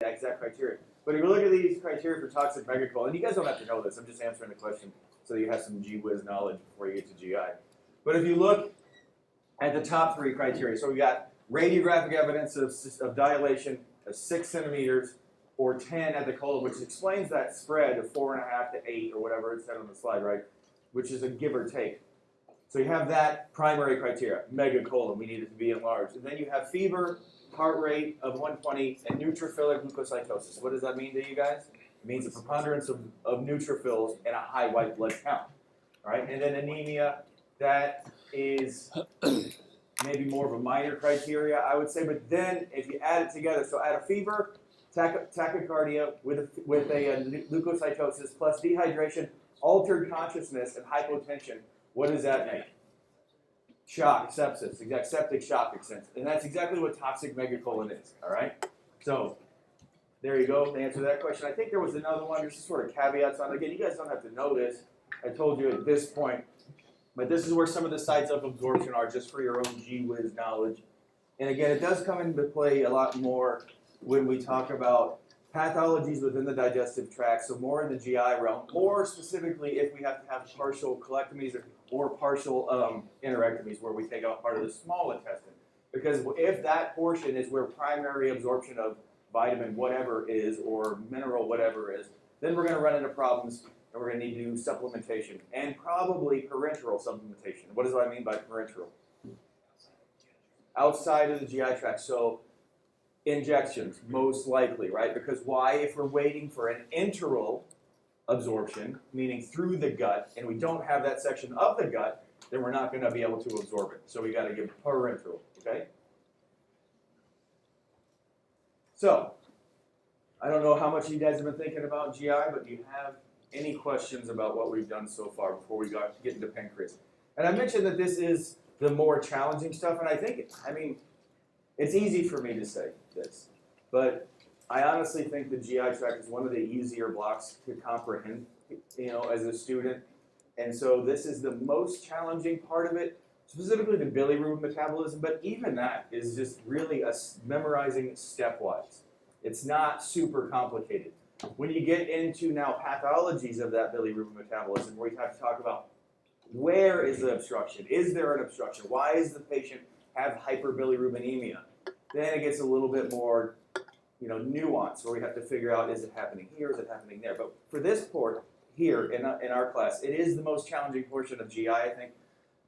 the exact criteria. But if you look at these criteria for toxic megacolon, and you guys don't have to know this, I'm just answering the question so you have some gee whiz knowledge before you get to GI. But if you look at the top 3 criteria, so we got radiographic evidence of dilation of 6 centimeters or 10 at the colon, which explains that spread of 4.5 to 8 or whatever it said on the slide, right? Which is a give or take. So you have that primary criteria, megacolon, we need it to be enlarged. And then you have fever, heart rate of 120, and neutrophilic leukocytosis. What does that mean to you guys? It means a preponderance of neutrophils and a high white blood count. All right, and then anemia, that is maybe more of a minor criteria, I would say. But then if you add it together, so add a fever, tachycardia with a leukocytosis plus dehydration, altered consciousness, and hypotension, what does that make? Shock, sepsis, septic shock, and that's exactly what toxic megacolon is, all right? So there you go, to answer that question. I think there was another one, there's sort of caveats on it. Again, you guys don't have to know this. I told you at this point, but this is where some of the sites of absorption are, just for your own gee whiz knowledge. And again, it does come into play a lot more when we talk about pathologies within the digestive tract, so more in the GI realm, or specifically if we have to have partial colectomies or partial enterectomies where we take out part of the small intestine. Because if that portion is where primary absorption of vitamin whatever is, or mineral whatever is, then we're going to run into problems and we're going to need to do supplementation, and probably parenteral supplementation. What do I mean by parenteral? Outside of the GI tract. So injections, most likely, right? Because why? If we're waiting for an enteral absorption, meaning through the gut, and we don't have that section of the gut, then we're not going to be able to absorb it. So we got to give parenteral, okay? So, I don't know how much you guys have been thinking about GI, but do you have any questions about what we've done so far before we get into pancreas? And I mentioned that this is the more challenging stuff, and I think, it's easy for me to say this, but I honestly think the GI tract is one of the easier blocks to comprehend, as a student. And so this is the most challenging part of it, specifically the bilirubin metabolism, but even that is just really memorizing stepwise. It's not super complicated. When you get into now pathologies of that bilirubin metabolism, where you have to talk about where is the obstruction? Is there an obstruction? Why does the patient have hyperbilirubinemia? Then it gets a little bit more nuance, where we have to figure out, is it happening here, is it happening there? But for this part here in our class, it is the most challenging portion of GI, I think,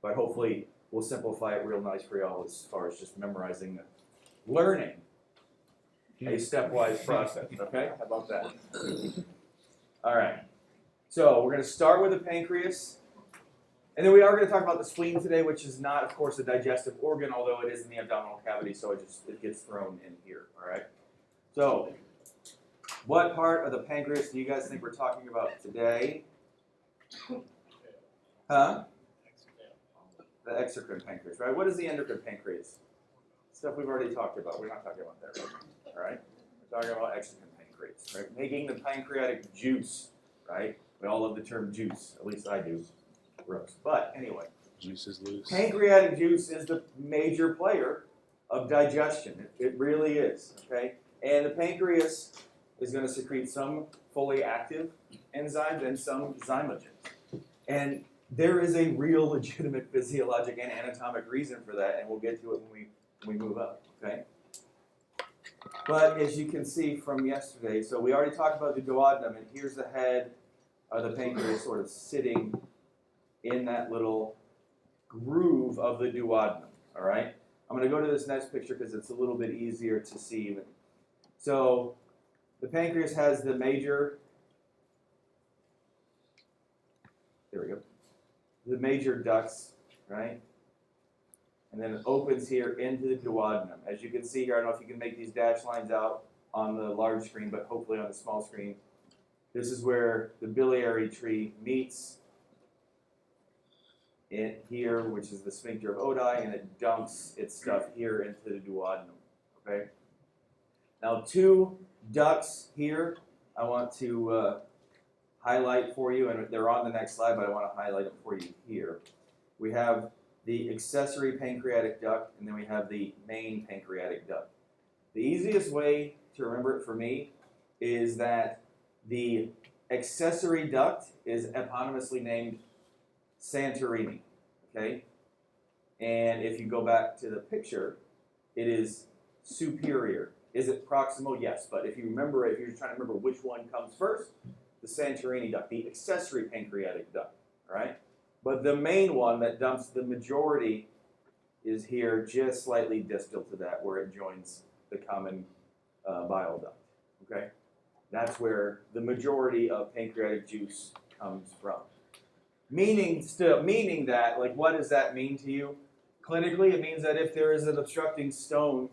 but hopefully we'll simplify it real nice for y'all as far as just memorizing, learning a stepwise process, okay? How about that? All right, so we're going to start with the pancreas, and then we are going to talk about the spleen today, which is not, of course, a digestive organ, although it is in the abdominal cavity, so it gets thrown in here, all right? So, what part of the pancreas do you guys think we're talking about today? Huh? The exocrine pancreas, right? What is the endocrine pancreas? Stuff we've already talked about. We're not talking about that right now, all right? We're talking about exocrine pancreas, right? Making the pancreatic juice, right? We all love the term juice, at least I do. Gross. But anyway, juice is loose. Pancreatic juice is the major player of digestion. It really is, okay? And the pancreas is going to secrete some fully active enzymes and some zymogens. And there is a real legitimate physiologic and anatomic reason for that, and we'll get to it when we move up, okay? But as you can see from yesterday, so we already talked about the duodenum, and here's the head of the pancreas sort of sitting in that little groove of the duodenum, all right? I'm going to go to this next picture because it's a little bit easier to see even. So the pancreas has the major, there we go, the major ducts, right? And then it opens here into the duodenum. As you can see here, I don't know if you can make these dashed lines out on the large screen, but hopefully on the small screen. This is where the biliary tree meets in here, which is the sphincter of Oddi, and it dumps its stuff here into the duodenum, okay? Now, 2 ducts here I want to highlight for you, and they're on the next slide, but I want to highlight it for you here. We have the accessory pancreatic duct, and then we have the main pancreatic duct. The easiest way to remember it for me is that the accessory duct is eponymously named Santorini, okay? And if you go back to the picture, it is superior. Is it proximal? Yes, but if you remember, if you're trying to remember which one comes first, the Santorini duct, the accessory pancreatic duct, right? But the main one that dumps the majority is here, just slightly distal to that, where it joins the common bile duct, okay? That's where the majority of pancreatic juice comes from. Meaning that, like, what does that mean to you? Clinically, it means that if there is an obstructing stone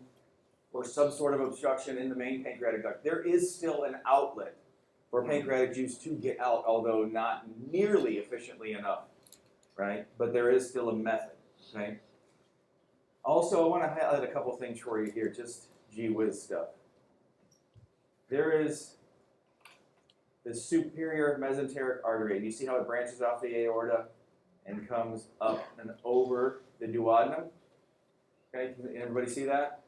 or some sort of obstruction in the main pancreatic duct, there is still an outlet for pancreatic juice to get out, although not nearly efficiently enough, right? But there is still a method, okay? Also, I want to highlight a couple things for you here, just gee whiz stuff. There is the superior mesenteric artery, and you see how it branches off the aorta and comes up and over the duodenum? Okay, can everybody see that?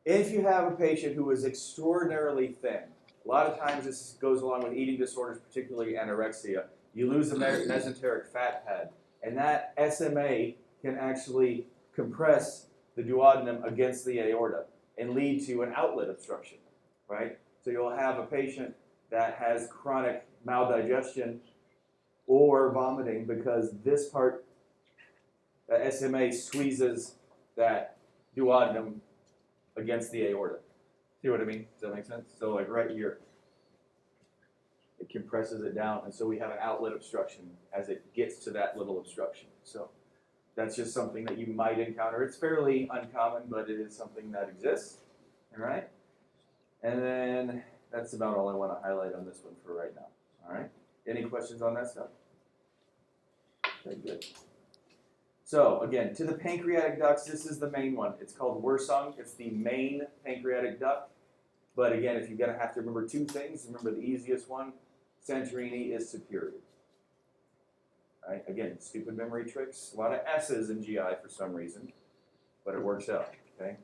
If you have a patient who is extraordinarily thin, a lot of times this goes along with eating disorders, particularly anorexia, you lose the mesenteric fat pad, and that SMA can actually compress the duodenum against the aorta and lead to an outlet obstruction, right? So you'll have a patient that has chronic maldigestion or vomiting because this part, the SMA, squeezes that duodenum against the aorta. See what I mean? Does that make sense? So like right here, it compresses it down, and so we have an outlet obstruction as it gets to that little obstruction. So that's just something that you might encounter. It's fairly uncommon, but it is something that exists. All right? And then that's about all I want to highlight on this one for right now. All right? Any questions on that stuff? Okay, good. So again, to the pancreatic ducts, this is the main one. It's called Wirsung. It's the main pancreatic duct. But again, if you're going to have to remember two things, remember the easiest one, Santorini is superior. All right? Again, stupid memory tricks. A lot of S's in GI for some reason, but it works out. Okay?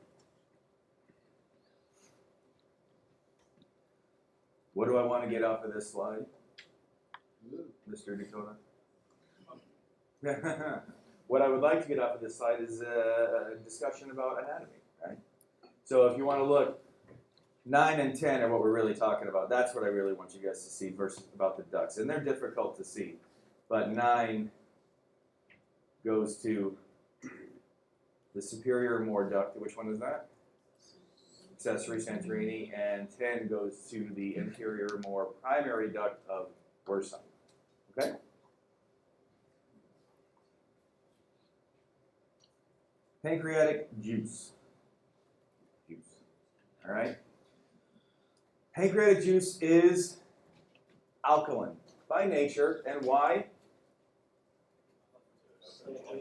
What do I want to get off of this slide, Mr. Dakota? What I would like to get off of this slide is a discussion about anatomy, right? So if you want to look, 9 and 10 are what we're really talking about. That's what I really want you guys to see versus about the ducts. And they're difficult to see. But 9 goes to the superior more duct. Which one is that? Accessory Santorini. And 10 goes to the inferior more primary duct of Wirsung. Okay? Pancreatic juice. All right? Pancreatic juice is alkaline by nature. And why?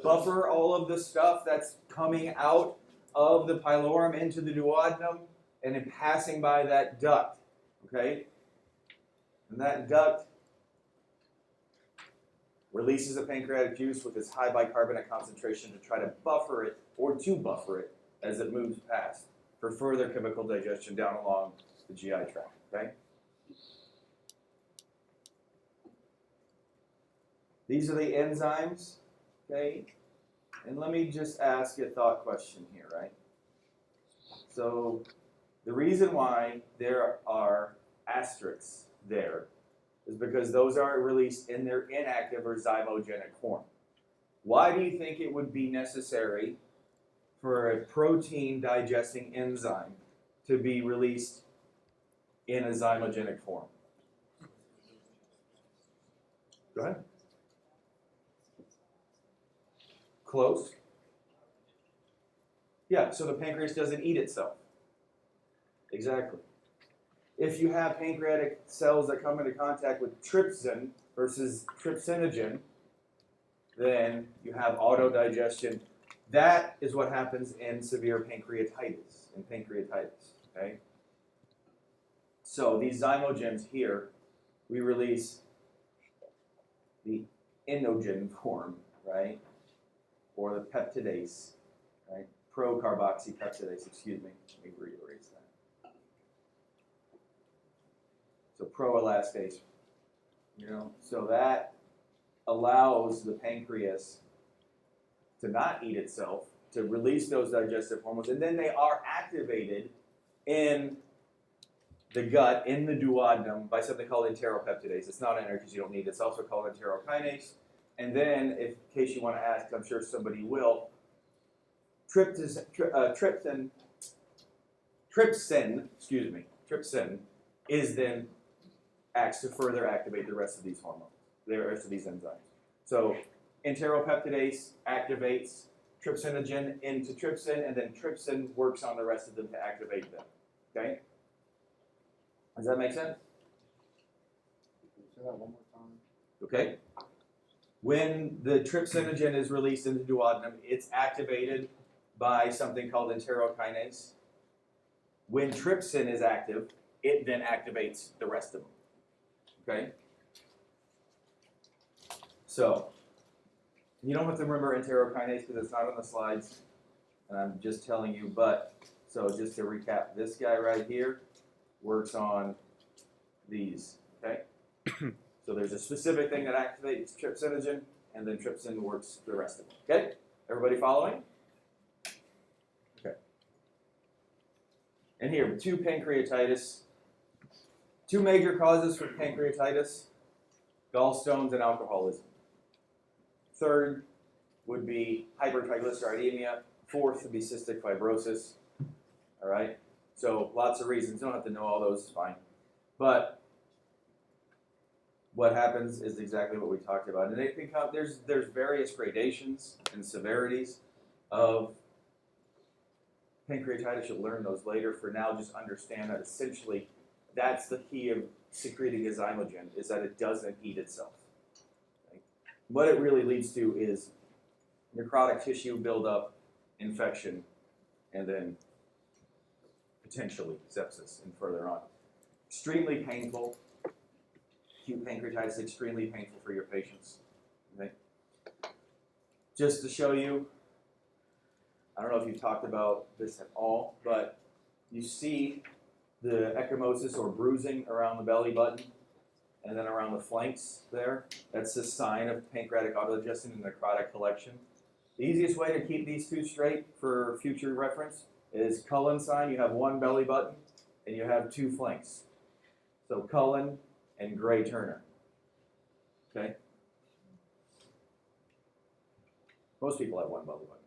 Buffer all of the stuff that's coming out of the pylorus into the duodenum and then passing by that duct. Okay? And that duct releases the pancreatic juice with its high bicarbonate concentration to try to buffer it or to buffer it as it moves past for further chemical digestion down along the GI tract. Okay? These are the enzymes. Okay? And let me just ask you a thought question here, right? So the reason why there are asterisks there is because those are released in their inactive or zymogenic form. Why do you think it would be necessary for a protein digesting enzyme to be released in a zymogenic form? Go ahead. Close. Yeah, so the pancreas doesn't eat itself. Exactly. If you have pancreatic cells that come into contact with trypsin versus trypsinogen, then you have autodigestion. That is what happens in severe pancreatitis. Okay? So these zymogens here, we release the inogen form, right? Or the peptidase, right? procarboxypeptidase, excuse me. Let me reerase that. So proelastase, so that allows the pancreas to not eat itself, to release those digestive hormones, and then they are activated in the gut, in the duodenum, by something called enteropeptidase. It's not in there because you don't need it. It's also called enterokinase. And then, in case you want to ask, I'm sure somebody will, trypsin is then acts to further activate the rest of these hormones, the rest of these enzymes. So enteropeptidase activates trypsinogen into trypsin, and then trypsin works on the rest of them to activate them. Okay? Does that make sense? Say that one more time. Okay. When the trypsinogen is released in the duodenum, it's activated by something called enterokinase. When trypsin is active, it then activates the rest of them. Okay? So, you don't have to remember enterokinase because it's not on the slides, and I'm just telling you, but, so just to recap, this guy right here works on these, okay? So there's a specific thing that activates trypsinogen, and then trypsin works the rest of them, okay? Everybody following? Okay. And here, two major causes for pancreatitis, gallstones and alcoholism. Third would be hypertriglyceridemia. Fourth would be cystic fibrosis, all right? So lots of reasons. You don't have to know all those, it's fine. But what happens is exactly what we talked about. And it become, there's various gradations and severities of pancreatitis. You'll learn those later. For now, just understand that essentially that's the key of secreting a zymogen, is that it doesn't eat itself. Okay? What it really leads to is necrotic tissue buildup, infection, and then potentially sepsis and further on. Extremely painful. Acute pancreatitis, extremely painful for your patients. Okay? Just to show you, I don't know if you talked about this at all, but you see the ecchymosis or bruising around the belly button and then around the flanks there. That's a sign of pancreatic autodigestion and necrotic collection. The easiest way to keep these two straight for future reference is Cullen sign. You have one belly button and you have two flanks. So Cullen and Gray Turner. Okay? Most people have one belly button.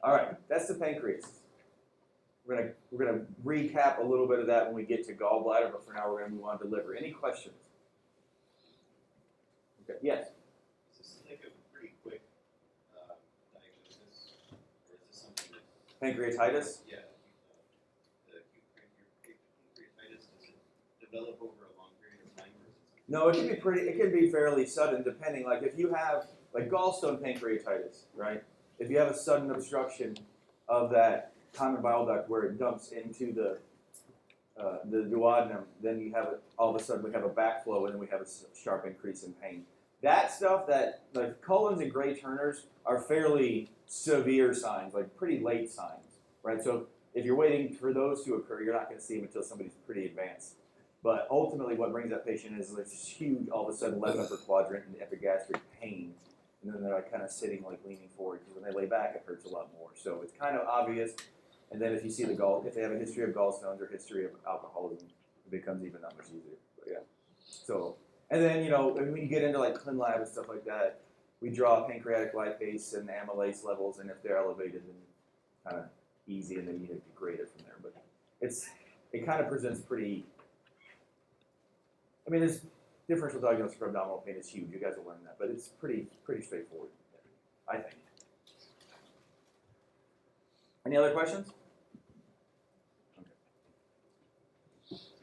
All right, that's the pancreas. We're gonna recap a little bit of that when we get to gallbladder, but for now we're gonna move on to liver. Any questions? Okay. Yes. Is this like a pretty quick diagnosis, or is this something that? Pancreatitis? Yeah. The acute pancreatitis, does it develop over a long period of time, or is it something? No, it can be fairly sudden, depending. Like if you have like gallstone pancreatitis, right? If you have a sudden obstruction of that common bile duct where it dumps into the duodenum, then you have all of a sudden we have a backflow and then we have a sharp increase in pain. That stuff, that like Cullens and Gray Turners are fairly severe signs, like pretty late signs, right? So if you're waiting for those to occur, you're not going to see them until somebody's pretty advanced. But ultimately, what brings that patient is like this huge, all of a sudden, left upper quadrant and epigastric pain. And then they're like kind of sitting, like leaning forward, because when they lay back, it hurts a lot more. So it's kind of obvious. And then if you see if they have a history of gallstones or history of alcoholism, it becomes even that much easier. But yeah. So, and then, when you get into like ClinLab and stuff like that, we draw pancreatic lipase and amylase levels, and if they're elevated, then kind of easy, and then you degrade it from there. But it kind of presents pretty. I mean, this differential diagnosis for abdominal pain is huge. You guys will learn that, but it's pretty straightforward, I think. Any other questions? Okay.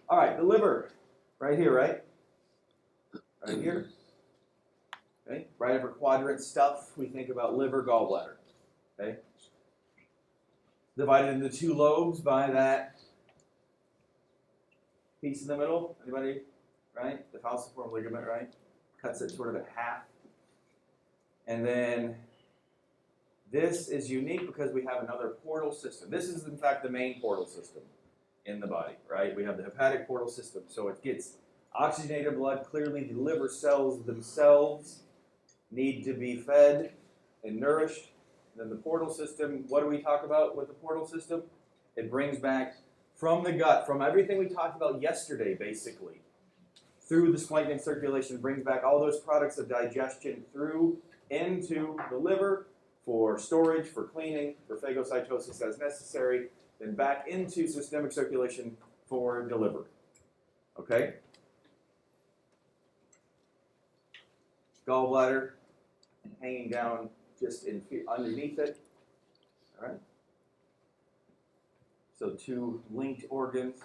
All right, the liver, right here, right? Right here. Okay, right upper quadrant stuff. We think about liver, gallbladder. Okay. Divided into two lobes by that piece in the middle. Anybody? Right? The falciform ligament, right? Cuts it sort of in half. And then This is unique because we have another portal system. This is, in fact, the main portal system in the body, right? We have the hepatic portal system. So it gets oxygenated blood. Clearly, the liver cells themselves need to be fed and nourished. And then the portal system, what do we talk about with the portal system? It brings back from the gut, from everything we talked about yesterday, basically, through the splenic circulation, brings back all those products of digestion through into the liver for storage, for cleaning, for phagocytosis as necessary, then back into systemic circulation for delivery. Okay? Gallbladder hanging down just underneath it. All right? So two linked organs.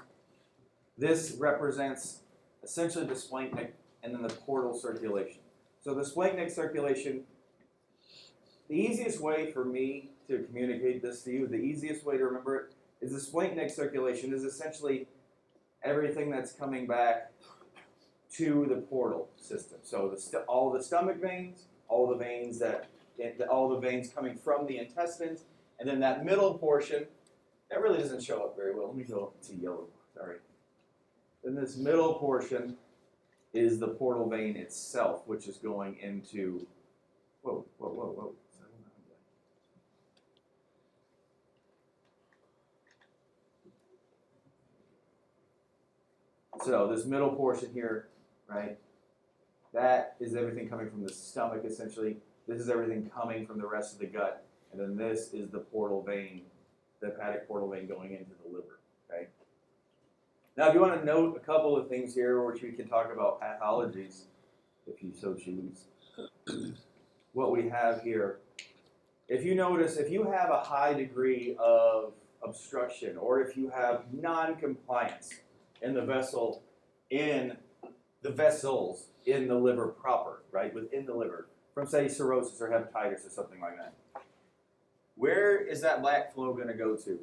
This represents essentially the splenic and then the portal circulation. So the splenic circulation, the easiest way for me to communicate this to you, the easiest way to remember it, is the splenic circulation is essentially everything that's coming back to the portal system. So all the stomach veins, all the veins coming from the intestines, and then that middle portion, that really doesn't show up very well. Let me go to yellow, sorry. Then this middle portion is the portal vein itself, which is going into, whoa. So this middle portion here, right, that is everything coming from the stomach, essentially. This is everything coming from the rest of the gut. And then this is the portal vein, the hepatic portal vein going into the liver, okay? Now, if you want to note a couple of things here, which we can talk about pathologies, if you so choose, what we have here, if you notice, if you have a high degree of obstruction, or if you have non-compliance in the vessels in the liver proper, right, within the liver, from, say, cirrhosis or hepatitis or something like that, where is that black flow going to go to?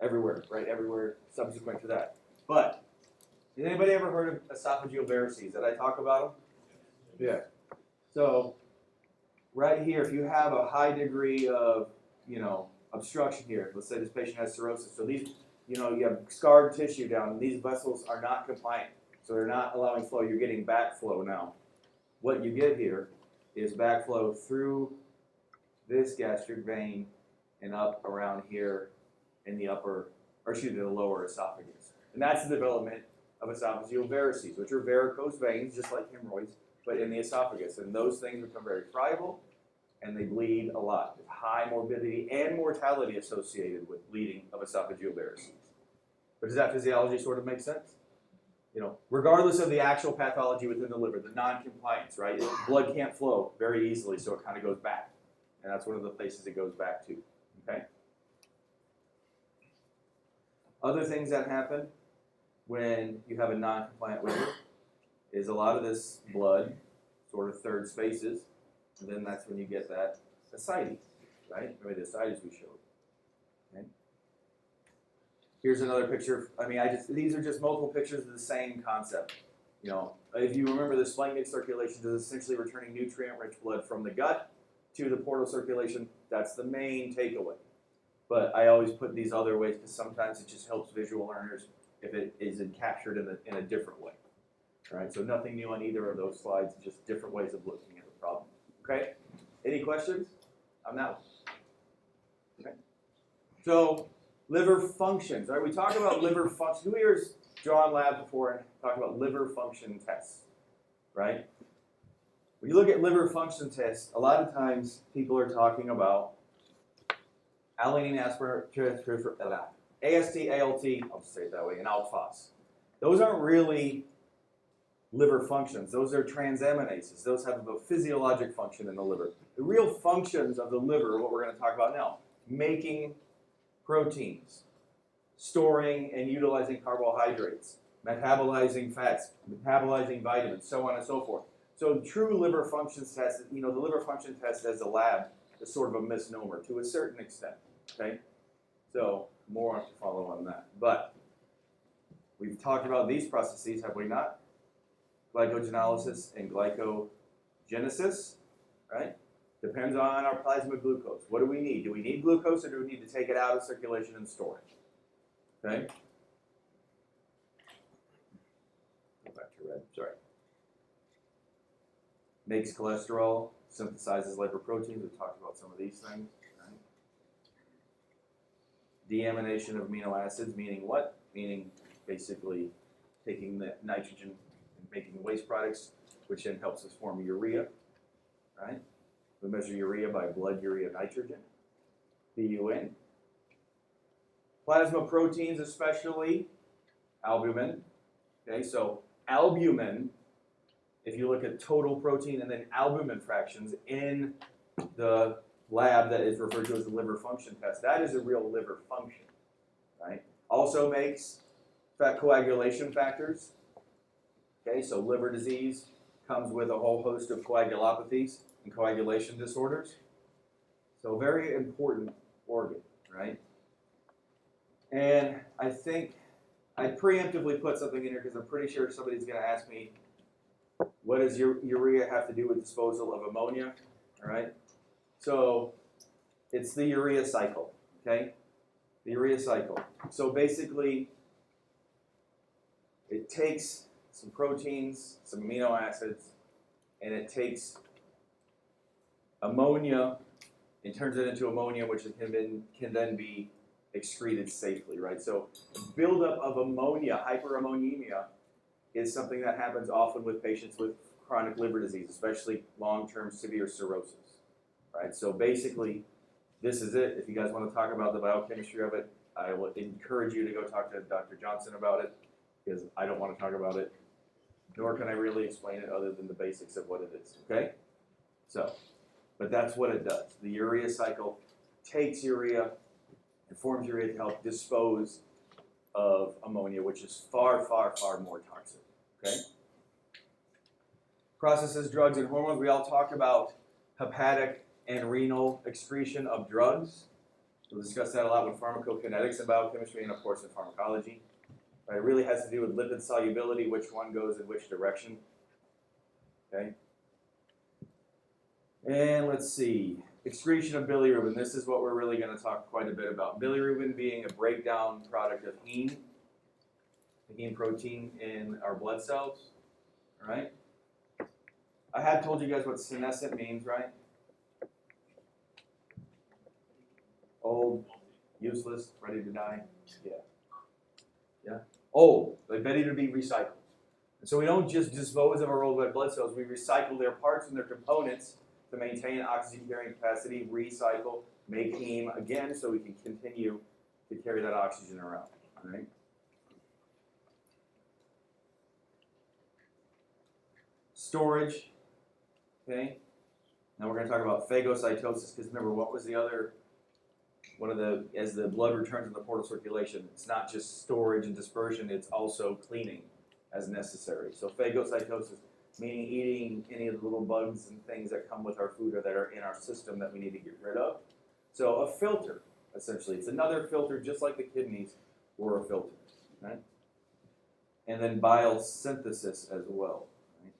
Everywhere, right? Everywhere subsequent to that. But, has anybody ever heard of esophageal varices? Did I talk about them? Yeah. So, right here, if you have a high degree of, obstruction here, let's say this patient has cirrhosis. So these, you have scarred tissue down, and these vessels are not compliant. So they're not allowing flow. You're getting backflow now. What you get here is backflow through this gastric vein and up around here in the the lower esophagus. And that's the development of esophageal varices, which are varicose veins, just like hemorrhoids, but in the esophagus. And those things become very friable, and they bleed a lot. There's high morbidity and mortality associated with bleeding of esophageal varices. But does that physiology sort of make sense? Regardless of the actual pathology within the liver, the non-compliance, right? Blood can't flow very easily, so it kind of goes back. And that's one of the places it goes back to, okay? Other things that happen when you have a non-compliant liver is a lot of this blood sort of third spaces, and then that's when you get that ascites, right? Remember the ascites we showed, okay? Here's another picture. These are just multiple pictures of the same concept. If you remember, the splenic circulation is essentially returning nutrient-rich blood from the gut to the portal circulation. That's the main takeaway. But I always put these other ways because sometimes it just helps visual learners if it is captured in a different way. All right, so nothing new on either of those slides, just different ways of looking at the problem. Okay, any questions on that one? Okay, so liver functions. All right, we talk about liver function. Who here has drawn lab before and talked about liver function tests, right? When you look at liver function tests, a lot of times people are talking about alanine, AST, ALT, I'll just say it that way, and alphos. Those aren't really liver functions. Those are transaminases. Those have a physiologic function in the liver. The real functions of the liver are what we're going to talk about now. Making proteins, storing and utilizing carbohydrates, metabolizing fats, metabolizing vitamins, so on and so forth. So true liver functions test, the liver function test as a lab is sort of a misnomer to a certain extent, okay? So more to follow on that. But we've talked about these processes, have we not? Glycogenolysis and glycogenesis, right? Depends on our plasma glucose. What do we need? Do we need glucose or do we need to take it out of circulation and store it? Okay? Go back to red, sorry. Makes cholesterol, synthesizes lipoproteins. We've talked about some of these things. Right? Deamination of amino acids, meaning what? Meaning basically taking the nitrogen and making waste products, which then helps us form urea. Right? We measure urea by blood urea nitrogen, BUN. Plasma proteins, especially albumin. Okay, so albumin, if you look at total protein and then albumin fractions in the lab that is referred to as the liver function test, that is a real liver function. Right? Also makes fat coagulation factors. Okay, so liver disease comes with a whole host of coagulopathies and coagulation disorders. So very important organ, right? And I think I preemptively put something in here because I'm pretty sure somebody's going to ask me, what does urea have to do with disposal of ammonia? All right. So it's the urea cycle, okay? The urea cycle. So basically, it takes some proteins, some amino acids, and it takes ammonia and turns it into ammonia, which can then be excreted safely, right? So buildup of ammonia, hyperammonemia, is something that happens often with patients with chronic liver disease, especially long-term severe cirrhosis, right? So basically, this is it. If you guys want to talk about the biochemistry of it, I would encourage you to go talk to Dr. Johnson about it, because I don't want to talk about it, nor can I really explain it other than the basics of what it is, okay? So, but that's what it does. The urea cycle takes urea and forms urea to help dispose of ammonia, which is far, far, far more toxic, okay? Processes, drugs, and hormones. We all talk about hepatic and renal excretion of drugs. We'll discuss that a lot with pharmacokinetics and biochemistry, and of course in pharmacology. Right, it really has to do with lipid solubility, which one goes in which direction. Okay. And let's see, excretion of bilirubin. This is what we're really going to talk quite a bit about. Bilirubin being a breakdown product of heme, the heme protein in our blood cells. All right. I had told you guys what senescent means, right? Old, useless, ready to die. Yeah. Yeah. Old, like ready to be recycled. And so we don't just dispose of our old red blood cells, we recycle their parts and their components to maintain oxygen carrying capacity, recycle, make heme again so we can continue to carry that oxygen around. All right? Storage. Okay. Now we're going to talk about phagocytosis, because remember, what was the other as the blood returns in the portal circulation, it's not just storage and dispersion, it's also cleaning as necessary. So phagocytosis, meaning eating any of the little bugs and things that come with our food or that are in our system that we need to get rid of. So a filter, essentially. It's another filter, just like the kidneys were a filter. Right? And then bile synthesis as well. Right?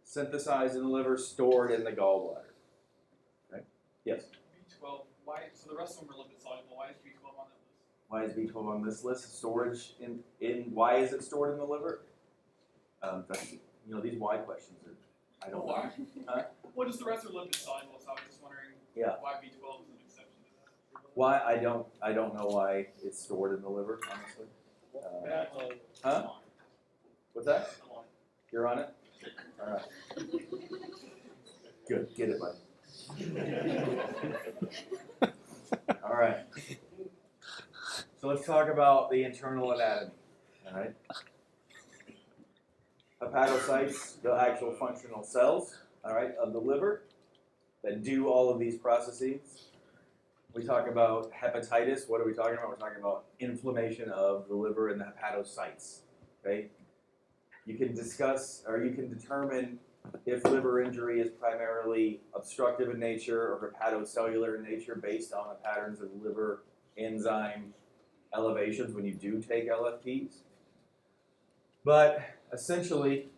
Synthesized in the liver, stored in the gallbladder. Right? Yes? B12, why, so the rest of them are lipid soluble, why is B12 on that list? Why is B12 on this list? Storage in why is it stored in the liver? That's, these why questions are, I don't know. Why? Huh? Well, just the rest are lipid soluble, so I was just wondering why B12 is an exception to that. Why I don't know why it's stored in the liver, honestly. Huh? What's that? You're on it? All right. Good. Get it, buddy. All right. So let's talk about the internal anatomy. All right. Hepatocytes, the actual functional cells, all right, of the liver that do all of these processes. We talk about hepatitis. What are we talking about? We're talking about inflammation of the liver and the hepatocytes. Okay. You can discuss, or you can determine if liver injury is primarily obstructive in nature or hepatocellular in nature based on the patterns of liver enzyme elevations when you do take LFTs. But essentially,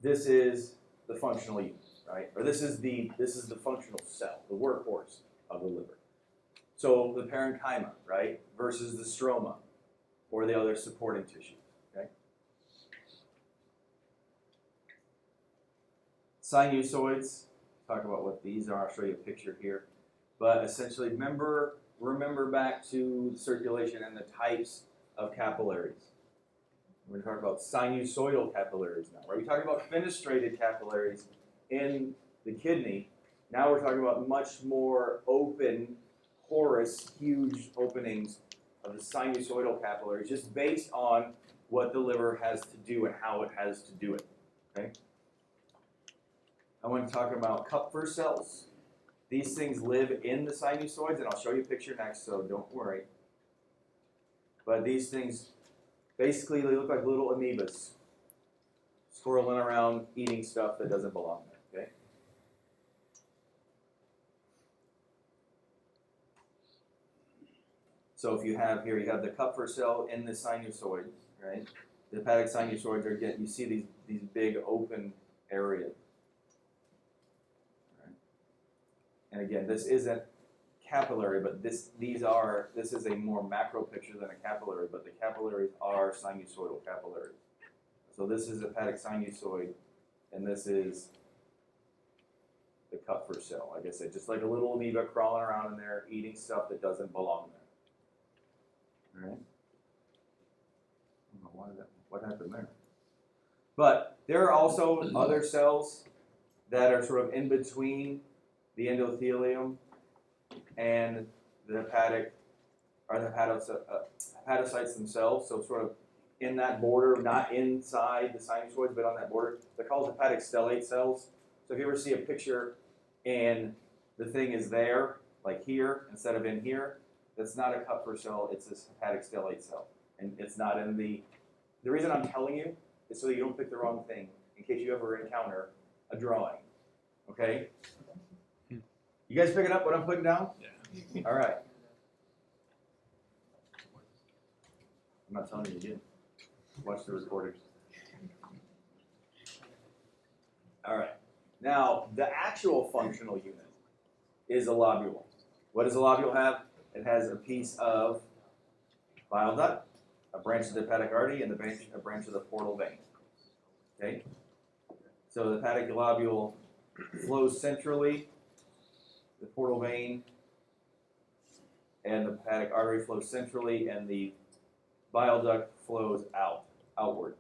this is the functional unit, right? Or this is the functional cell, the workhorse of the liver. So the parenchyma, right, versus the stroma, or the other supporting tissue. Okay. Sinusoids. Talk about what these are. I'll show you a picture here. But essentially, remember back to the circulation and the types of capillaries. We're going to talk about sinusoidal capillaries now. Right? We talked about fenestrated capillaries in the kidney. Now we're talking about much more open, porous, huge openings of the sinusoidal capillaries, just based on what the liver has to do and how it has to do it. Okay. I want to talk about Kupffer cells. These things live in the sinusoids, and I'll show you a picture next, so don't worry. But these things, basically, they look like little amoebas, swirling around, eating stuff that doesn't belong there, okay? So if you have here, you have the Kupffer cell in the sinusoid, right? The hepatic sinusoids are you see these big open areas. And again, this isn't capillary, but this is a more macro picture than a capillary, but the capillaries are sinusoidal capillaries. So this is hepatic sinusoid, and this is the Kupffer cell. Like I said, just like a little amoeba crawling around in there, eating stuff that doesn't belong there. All right? I don't know what happened there. But there are also other cells that are sort of in between the endothelium and the hepatic, or the hepatocytes themselves, so sort of in that border, not inside the sinusoids, but on that border. They're called hepatic stellate cells. So if you ever see a picture and the thing is there, like here, instead of in here, that's not a Kupffer cell, it's this hepatic stellate cell. And it's not in the reason I'm telling you is so you don't pick the wrong thing, in case you ever encounter a drawing, okay? You guys picking up what I'm putting down? Yeah. All right. I'm not telling you again. Watch the recording. All right. Now, the actual functional unit is a lobule. What does a lobule have? It has a piece of bile duct, a branch of the hepatic artery, and a branch of the portal vein. Okay? So the hepatic lobule flows centrally. The portal vein and the hepatic artery flows centrally, and the bile duct flows outward.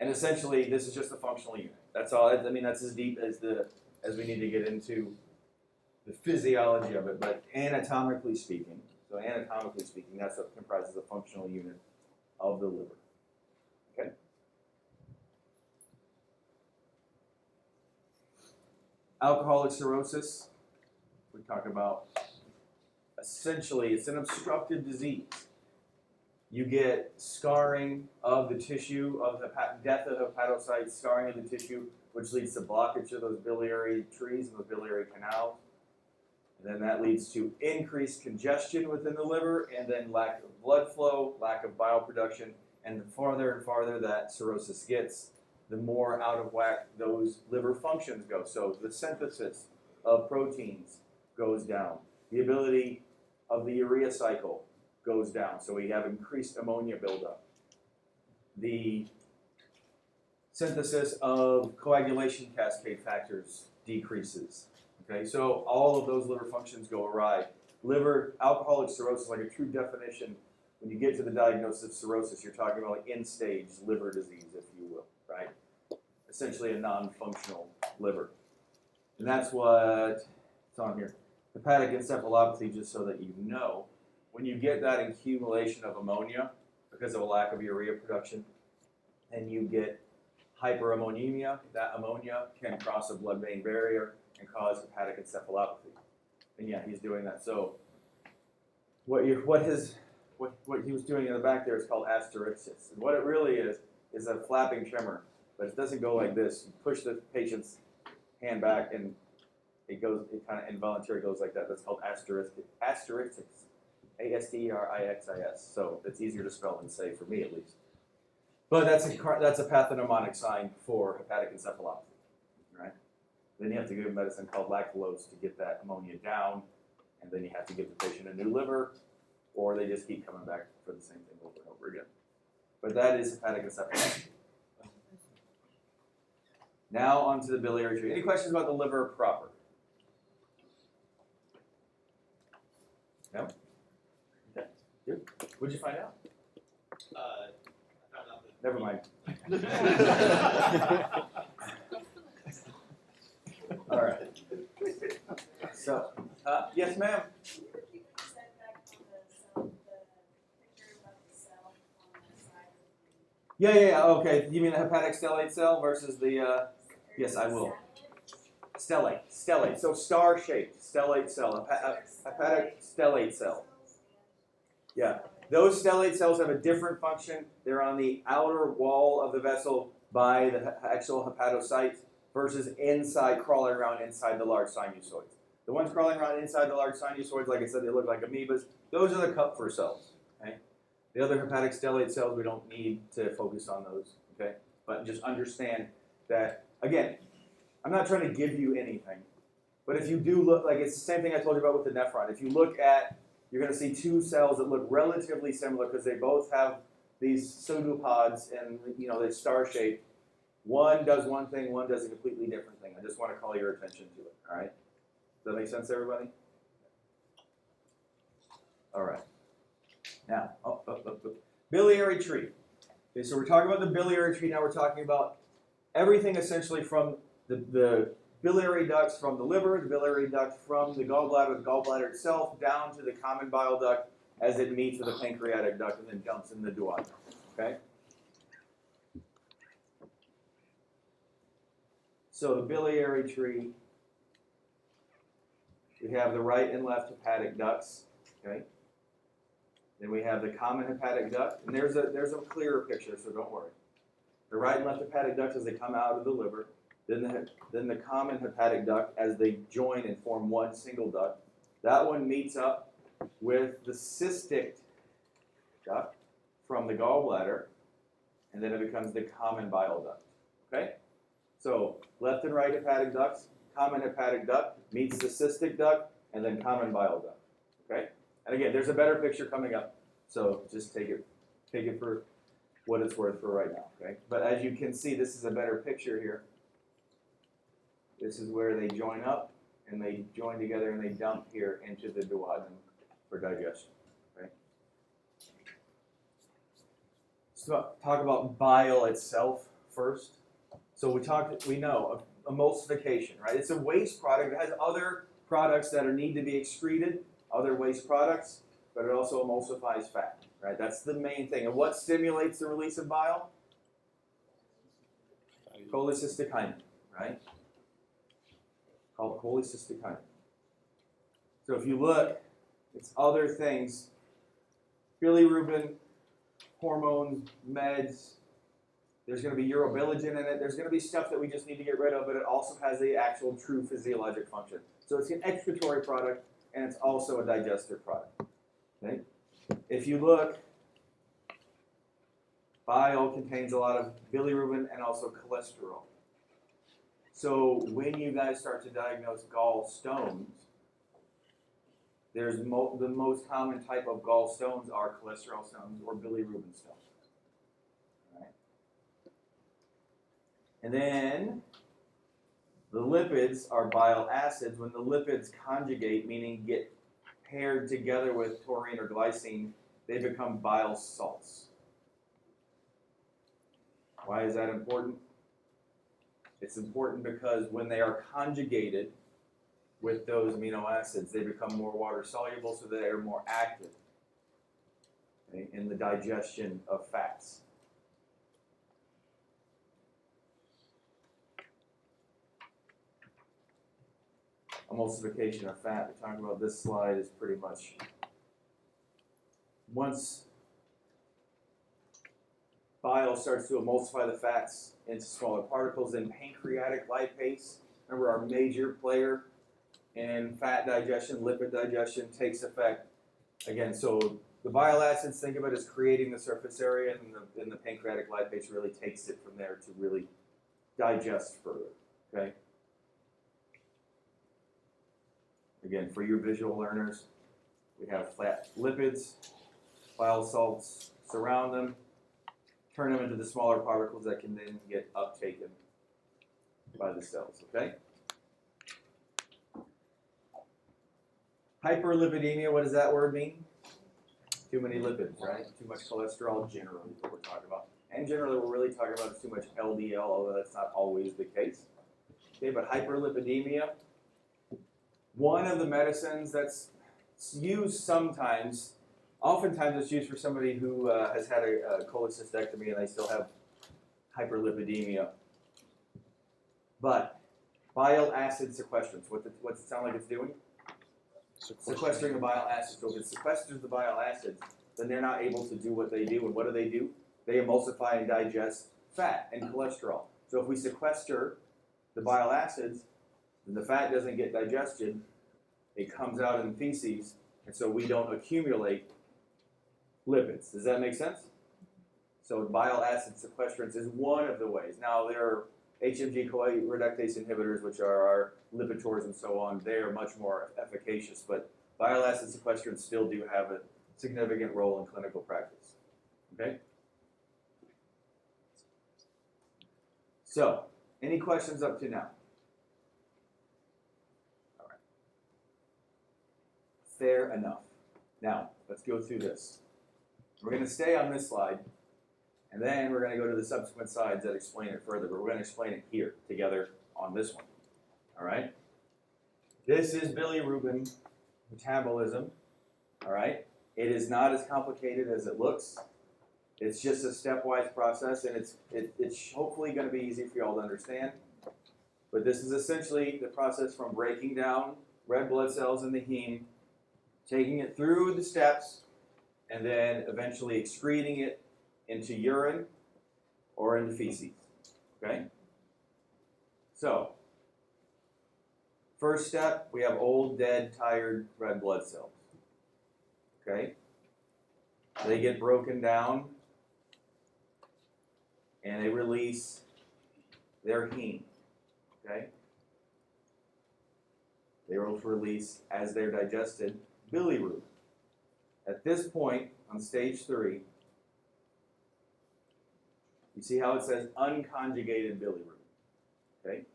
And essentially, this is just a functional unit. That's all. I mean, that's as deep as we need to get into the physiology of it. But anatomically speaking, that's what comprises a functional unit of the liver. Okay. Alcoholic cirrhosis, we talk about, essentially it's an obstructive disease. You get scarring of the tissue, of the death of hepatocytes, scarring of the tissue, which leads to blockage of those biliary trees and those biliary canals. And then that leads to increased congestion within the liver, and then lack of blood flow, lack of bile production, and the farther and farther that cirrhosis gets, the more out of whack those liver functions go. So the synthesis of proteins goes down. The ability of the urea cycle goes down. So we have increased ammonia buildup. The synthesis of coagulation cascade factors decreases. Okay, so all of those liver functions go awry. Alcoholic cirrhosis, like a true definition, when you get to the diagnosis of cirrhosis, you're talking about like end-stage liver disease, if you will, right? Essentially a non-functional liver. And that's what it's on here. Hepatic encephalopathy, just so that you know, when you get that accumulation of ammonia because of a lack of urea production, and you get hyperammonemia, that ammonia can cross a blood-brain barrier and cause hepatic encephalopathy. And yeah, he's doing that. So what he was doing in the back there is called asterixis. And what it really is a flapping tremor, but it doesn't go like this. You push the patient's hand back and it kind of involuntarily goes like that. That's called asterixis. A-S-T-E-R-I-X-I-S. So it's easier to spell than say, for me at least. But that's a pathognomonic sign for hepatic encephalopathy. Then you have to give a medicine called lactulose to get that ammonia down, and then you have to give the patient a new liver, or they just keep coming back for the same thing over and over again. But that is hepatic encephalopathy. Now onto the biliary tree. Any questions about the liver proper? No? Okay, good. What'd you find out? I found out that. Never mind. All right. So, yes, ma'am. Yeah. Okay. You mean the hepatic stellate cell versus the? Yes, I will. Stellate. So star-shaped stellate cell, hepatic stellate cell. Yeah. Those stellate cells have a different function. They're on the outer wall of the vessel by the actual hepatocyte versus inside, crawling around inside the large sinusoids. The ones crawling around inside the large sinusoids, like I said, they look like amoebas. Those are the Kupffer cells. Okay. The other hepatic stellate cells, we don't need to focus on those. Okay. But just understand that, again, I'm not trying to give you anything. But if you do look, like it's the same thing I told you about with the nephron. If you look at, you're going to see two cells that look relatively similar because they both have these pseudopods and, they're star-shaped. One does one thing, one does a completely different thing. I just want to call your attention to it, all right? Does that make sense, everybody? All right. Now, biliary tree. Okay, so we're talking about the biliary tree. Now we're talking about everything essentially from the biliary ducts from the liver, the biliary duct from the gallbladder itself, down to the common bile duct as it meets with the pancreatic duct and then dumps in the duodenum. Okay? So the biliary tree, we have the right and left hepatic ducts. Okay? Then we have the common hepatic duct, and there's a clearer picture, so don't worry. The right and left hepatic ducts as they come out of the liver. Then the common hepatic duct as they join and form one single duct. That one meets up with the cystic duct from the gallbladder, and then it becomes the common bile duct. Okay? So left and right hepatic ducts, common hepatic duct meets the cystic duct, and then common bile duct. Okay? And again, there's a better picture coming up, so just take it for what it's worth for right now. Okay? But as you can see, this is a better picture here. This is where they join up, and they join together, and they dump here into the duodenum for digestion. Okay? So talk about bile itself first. So we know emulsification, right? It's a waste product. It has other products that need to be excreted, other waste products, but it also emulsifies fat, right? That's the main thing. And what stimulates the release of bile? Cholecystokinin, right? Called cholecystokinin. So if you look, it's other things, bilirubin, hormones, meds. There's going to be urobilinogen in it. There's going to be stuff that we just need to get rid of, but it also has the actual true physiologic function. So it's an excretory product, and it's also a digestive product. Okay? If you look, bile contains a lot of bilirubin and also cholesterol. So when you guys start to diagnose gallstones, the most common type of gallstones are cholesterol stones or bilirubin stones. All right. And then the lipids are bile acids. When the lipids conjugate, meaning get paired together with taurine or glycine, they become bile salts. Why is that important? It's important because when they are conjugated with those amino acids, they become more water soluble, so they are more active, okay, in the digestion of fats. Emulsification of fat, we're talking about this slide, is pretty much once bile starts to emulsify the fats into smaller particles, then pancreatic lipase, remember our major player in fat digestion, lipid digestion, takes effect. Again, so the bile acids, think of it as creating the surface area, and then the pancreatic lipase really takes it from there to really digest further. Okay? Again, for your visual learners, we have fat lipids, bile salts surround them, turn them into the smaller particles that can then get uptaken by the cells, okay? Hyperlipidemia, what does that word mean? Too many lipids, right? Too much cholesterol, generally, is what we're talking about. And generally, what we're really talking about is too much LDL, although that's not always the case. Okay, but hyperlipidemia, one of the medicines that's used sometimes, oftentimes it's used for somebody who has had a cholecystectomy and they still have hyperlipidemia. But bile acid sequestrants, what's it sound like it's doing? Sequestering the bile acids. So if it sequesters the bile acids, then they're not able to do what they do. And what do? They emulsify and digest fat and cholesterol. So if we sequester the bile acids, then the fat doesn't get digested. It comes out in feces, and so we don't accumulate lipids. Does that make sense? So bile acid sequestrants is one of the ways. Now there are HMG-CoA reductase inhibitors, which are our Lipitor and so on. They are much more efficacious, but bile acid sequestrants still do have a significant role in clinical practice. Okay? So, any questions up to now? All right. Fair enough. Now, let's go through this. We're going to stay on this slide, and then we're going to go to the subsequent slides that explain it further, but we're going to explain it here together on this one. All right? This is bilirubin metabolism. All right? It is not as complicated as it looks. It's just a stepwise process, and it's hopefully going to be easy for you all to understand. But this is essentially the process from breaking down red blood cells in the heme, taking it through the steps, and then eventually excreting it into urine or into feces. Okay? So, first step, we have old, dead, tired red blood cells. Okay? They get broken down and they release their heme. Okay? They will release, as they're digested, bilirubin. At this point, on stage 3, you see how it says unconjugated bilirubin. Okay?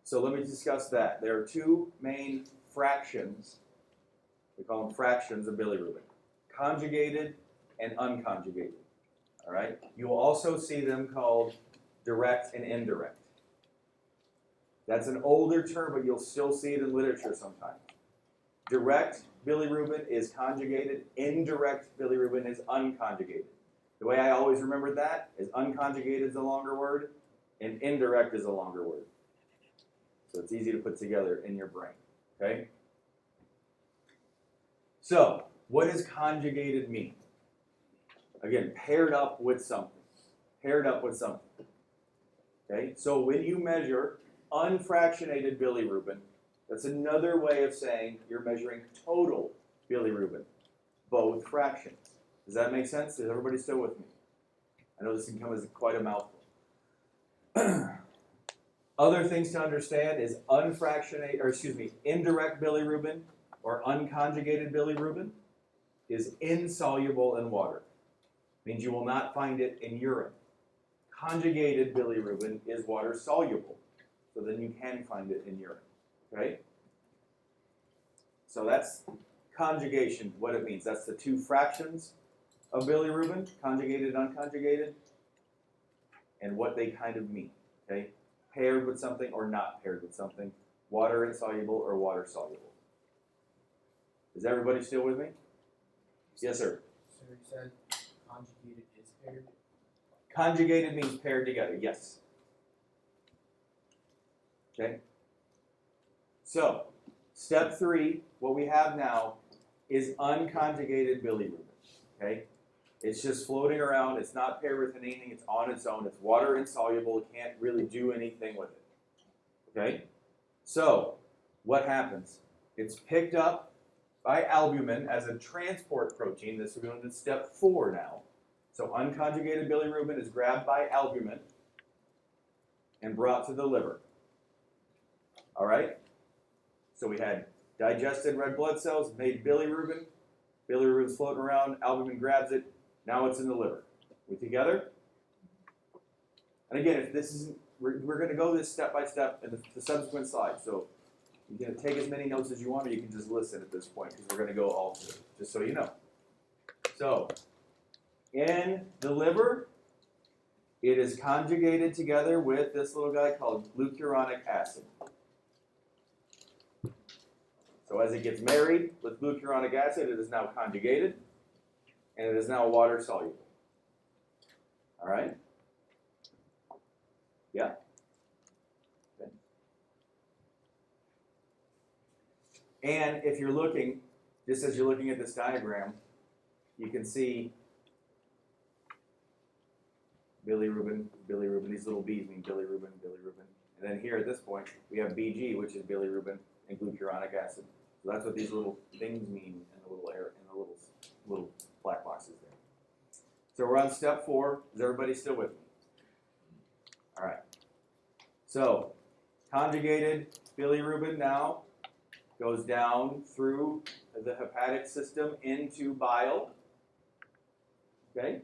So let me discuss that. There are two main fractions. We call them fractions of bilirubin. Conjugated and unconjugated. All right? You will also see them called direct and indirect. That's an older term, but you'll still see it in literature sometimes. Direct bilirubin is conjugated. Indirect bilirubin is unconjugated. The way I always remembered that is unconjugated is a longer word, and indirect is a longer word. So it's easy to put together in your brain. Okay? So, what does conjugated mean? Again, paired up with something. Paired up with something. Okay? So when you measure unfractionated bilirubin, that's another way of saying you're measuring total bilirubin, both fractions. Does that make sense? Is everybody still with me? I know this can come as quite a mouthful. Other things to understand is indirect bilirubin or unconjugated bilirubin is insoluble in water. Means you will not find it in urine. Conjugated bilirubin is water soluble, so then you can find it in urine. Okay? So that's conjugation, what it means. That's the two fractions of bilirubin, conjugated and unconjugated, and what they kind of mean. Okay? Paired with something or not paired with something. Water insoluble or water soluble. Is everybody still with me? Yes, sir. So you said conjugated is paired? Conjugated means paired together, yes. Okay? So, step 3, what we have now is unconjugated bilirubin. Okay? It's just floating around. It's not paired with anything. It's on its own. It's water insoluble. It can't really do anything with it. Okay? So, what happens? It's picked up by albumin as a transport protein. This is going to step 4 now. So, unconjugated bilirubin is grabbed by albumin and brought to the liver. All right? So we had Digested red blood cells made bilirubin. Bilirubin's floating around, albumin grabs it, now it's in the liver. We together? And again, if this isn't, we're going to go this step by step in the subsequent slides. So you can take as many notes as you want, or you can just listen at this point, because we're going to go all through it, just so you know. So, in the liver, it is conjugated together with this little guy called glucuronic acid. So as it gets married with glucuronic acid, it is now conjugated, and it is now water soluble. All right? Yeah? Okay. And if you're looking, just as you're looking at this diagram, you can see bilirubin, bilirubin. These little B's mean bilirubin, bilirubin. And then here at this point, we have Bg, which is bilirubin and glucuronic acid. So that's what these little things mean in the little air, in the little black boxes there. So we're on step 4. Is everybody still with me? All right. So conjugated bilirubin now goes down through the hepatic system into bile. Okay?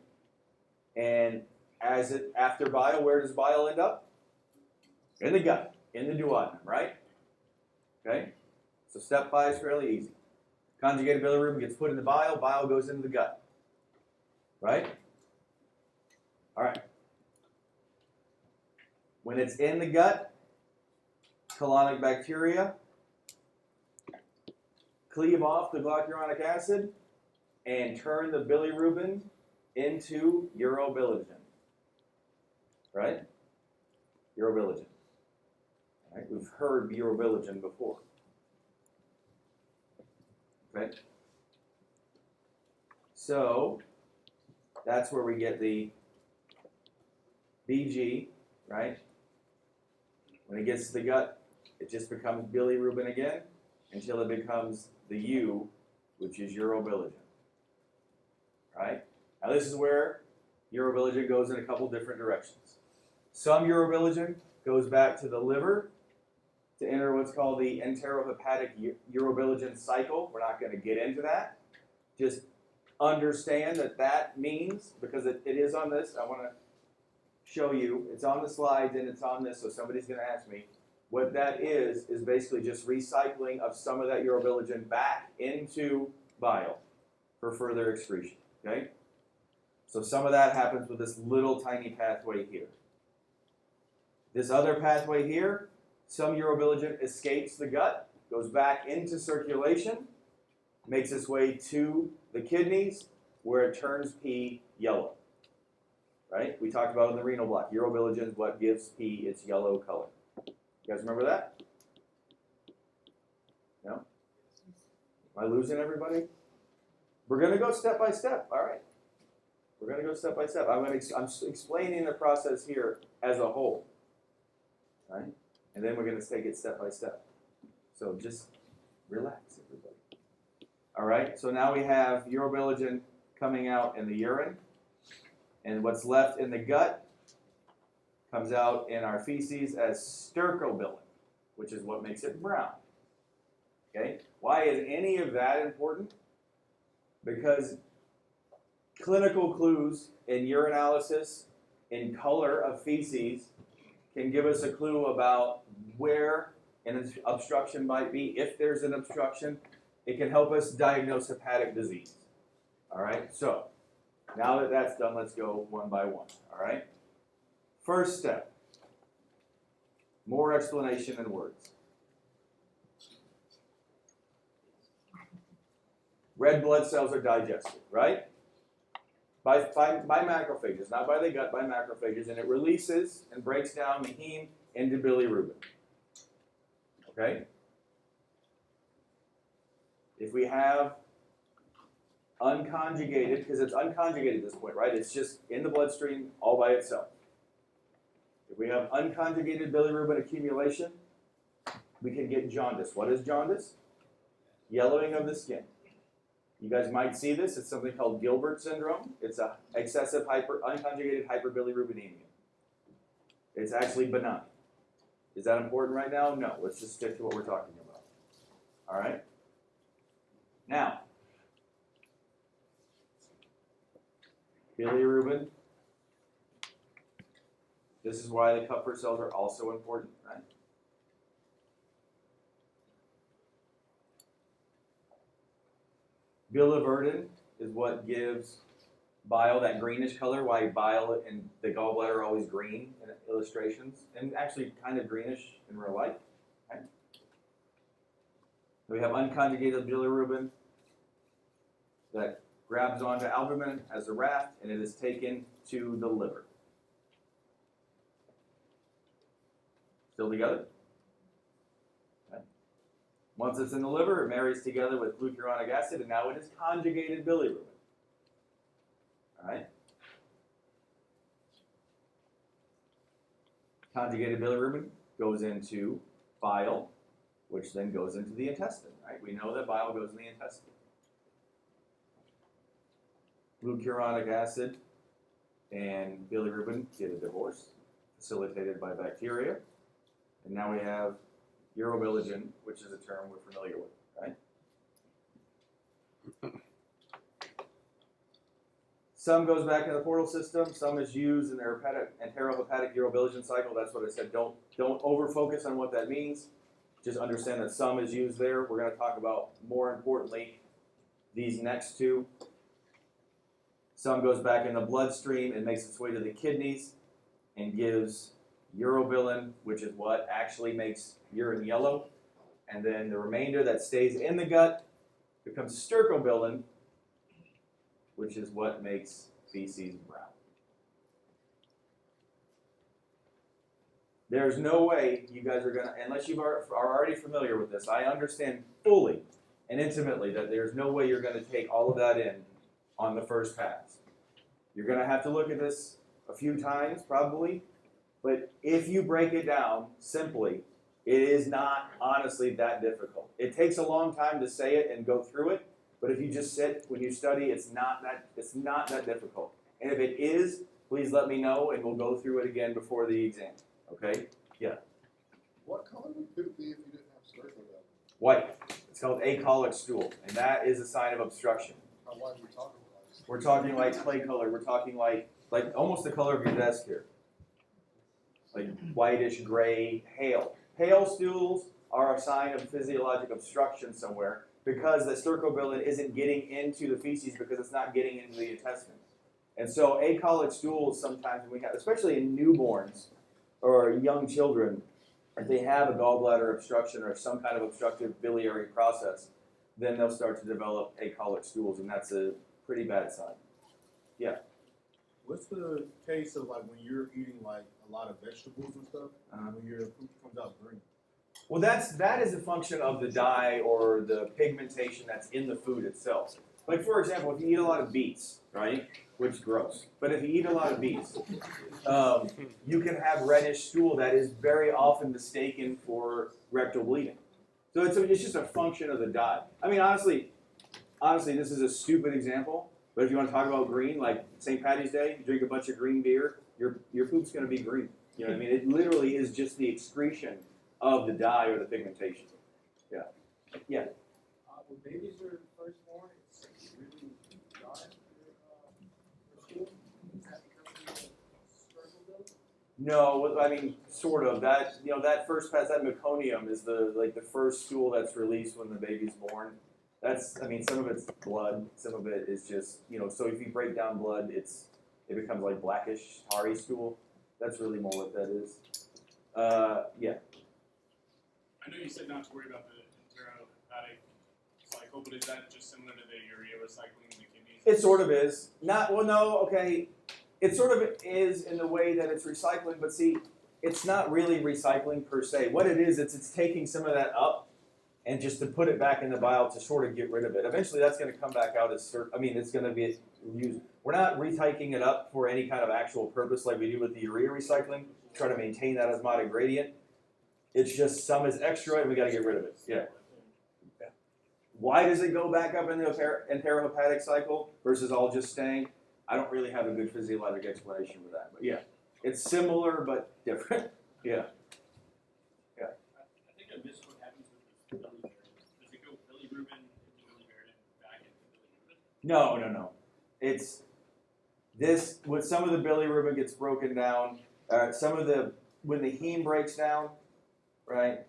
And after bile, where does bile end up? In the gut, in the duodenum, right? Okay? So step 5 is fairly easy. Conjugated bilirubin gets put in the bile, bile goes into the gut. Right? All right. When it's in the gut, colonic bacteria cleave off the glucuronic acid and turn the bilirubin into urobilinogen. Right? Urobilinogen. All right? We've heard urobilinogen before. Okay? So that's where we get the Bg, right? When it gets to the gut, it just becomes bilirubin again until it becomes the U, which is urobilinogen. Right? Now this is where urobilinogen goes in a couple different directions. Some urobilinogen goes back to the liver to enter what's called the enterohepatic urobilinogen cycle. We're not going to get into that. Just understand that that means, because it is on this, I want to show you, it's on the slides and it's on this, so somebody's going to ask me. What that is basically just recycling of some of that urobilinogen back into bile for further excretion. Okay? So some of that happens with this little tiny pathway here. This other pathway here, some urobilinogen escapes the gut, goes back into circulation, makes its way to the kidneys, where it turns pee yellow. Right? We talked about in the renal block. Urobilinogen is what gives pee its yellow color. You guys remember that? No? Am I losing everybody? We're going to go step by step. All right. We're going to go step by step. I'm explaining the process here as a whole. Right? And then we're going to take it step by step. So just relax, everybody. All right. So now we have urobilinogen coming out in the urine. And what's left in the gut comes out in our feces as stercobilin, which is what makes it brown. Okay? Why is any of that important? Because clinical clues in urinalysis, in color of feces, can give us a clue about where an obstruction might be. If there's an obstruction, it can help us diagnose hepatic disease. All right? So, now that that's done, let's go one by one. All right? First step, more explanation in words. Red blood cells are digested, right? By macrophages, not by the gut, by macrophages, and it releases and breaks down the heme into bilirubin. Okay? If we have unconjugated, because it's unconjugated at this point, right? It's just in the bloodstream all by itself. If we have unconjugated bilirubin accumulation, we can get jaundice. What is jaundice? Yellowing of the skin. You guys might see this. It's something called Gilbert syndrome. It's a excessive unconjugated hyperbilirubinemia. It's actually benign. Is that important right now? No. Let's just stick to what we're talking about. All right. Now, bilirubin. This is why the Kupffer cells are also important, right? Biliverdin is what gives bile that greenish color, why bile and the gallbladder are always green in illustrations, and actually kind of greenish in real life. Okay? We have unconjugated bilirubin that grabs onto albumin as a raft, and it is taken to the liver. Still together? Okay. Once it's in the liver, it marries together with glucuronic acid, and now it is conjugated bilirubin. All right? Conjugated bilirubin goes into bile, which then goes into the intestine, right? We know that bile goes in the intestine. Glucuronic acid and bilirubin get a divorce, facilitated by bacteria. And now we have urobilinogen, which is a term we're familiar with, right? Some goes back in the portal system. Some is used in the enterohepatic urobilinogen cycle. That's what I said. Don't over-focus on what that means. Just understand that some is used there. We're going to talk about, more importantly, these next two. Some goes back in the bloodstream and makes its way to the kidneys and gives urobilin, which is what actually makes urine yellow. And then the remainder that stays in the gut becomes stercobilin, which is what makes feces brown. There's no way you guys are going to, unless you are already familiar with this, I understand fully and intimately that there's no way you're going to take all of that in on the first pass. You're going to have to look at this a few times, probably, but if you break it down simply, it is not honestly that difficult. It takes a long time to say it and go through it, but if you just sit when you study, it's not that difficult. And if it is, please let me know, and we'll go through it again before the exam. Okay? Yeah. What color would poop be if you didn't have stercobilin? White. It's called acolic stool, and that is a sign of obstruction. How white are we talking about? We're talking like clay color. We're talking like almost the color of your desk here. Like whitish gray hail. Pale stools are a sign of physiologic obstruction somewhere because the stercobilin isn't getting into the feces because it's not getting into the intestines. And so acolic stools sometimes we have, especially in newborns or young children, if they have a gallbladder obstruction or some kind of obstructive biliary process, then they'll start to develop acolic stools, and that's a pretty bad sign. Yeah. What's the case of like when you're eating like a lot of vegetables and stuff, when your poop comes out green? Well, that is a function of the dye or the pigmentation that's in the food itself. Like for example, if you eat a lot of beets, right, which is gross, but if you eat a lot of beets, you can have reddish stool that is very often mistaken for rectal bleeding. So it's just a function of the dye. I mean, honestly, this is a stupid example, but if you want to talk about green, like St. Patty's Day, you drink a bunch of green beer, your poop's going to be green. You know what I mean? It literally is just the excretion of the dye or the pigmentation. Yeah. Yeah. When babies are first born, it's really dry for school. Is that because of the stercobilin? No, I mean, sort of. That that first pass, that meconium is the first stool that's released when the baby's born. Some of it's blood, some of it is just So if you break down blood, it becomes like blackish, tarry stool. That's really more what that is. Yeah. I know you said not to worry about the enterohepatic cycle, but is that just similar to the urea recycling in the kidneys? It sort of is. Okay. It sort of is in the way that it's recycling, but see, it's not really recycling per se. What it is, it's taking some of that up and just to put it back in the bile to sort of get rid of it. Eventually, that's going to come back out as it's going to be used. We're not retyking it up for any kind of actual purpose like we do with the urea recycling. Try to maintain that osmotic gradient. It's just some is extra and we got to get rid of it. Yeah. Why does it go back up in the enterohepatic cycle versus all just staying? I don't really have a good physiologic explanation for that. But yeah, it's similar but different. Yeah. I think I missed what happens with this bilirubin. Does it No. It's this, when some of the bilirubin gets broken down, when the heme breaks down, right,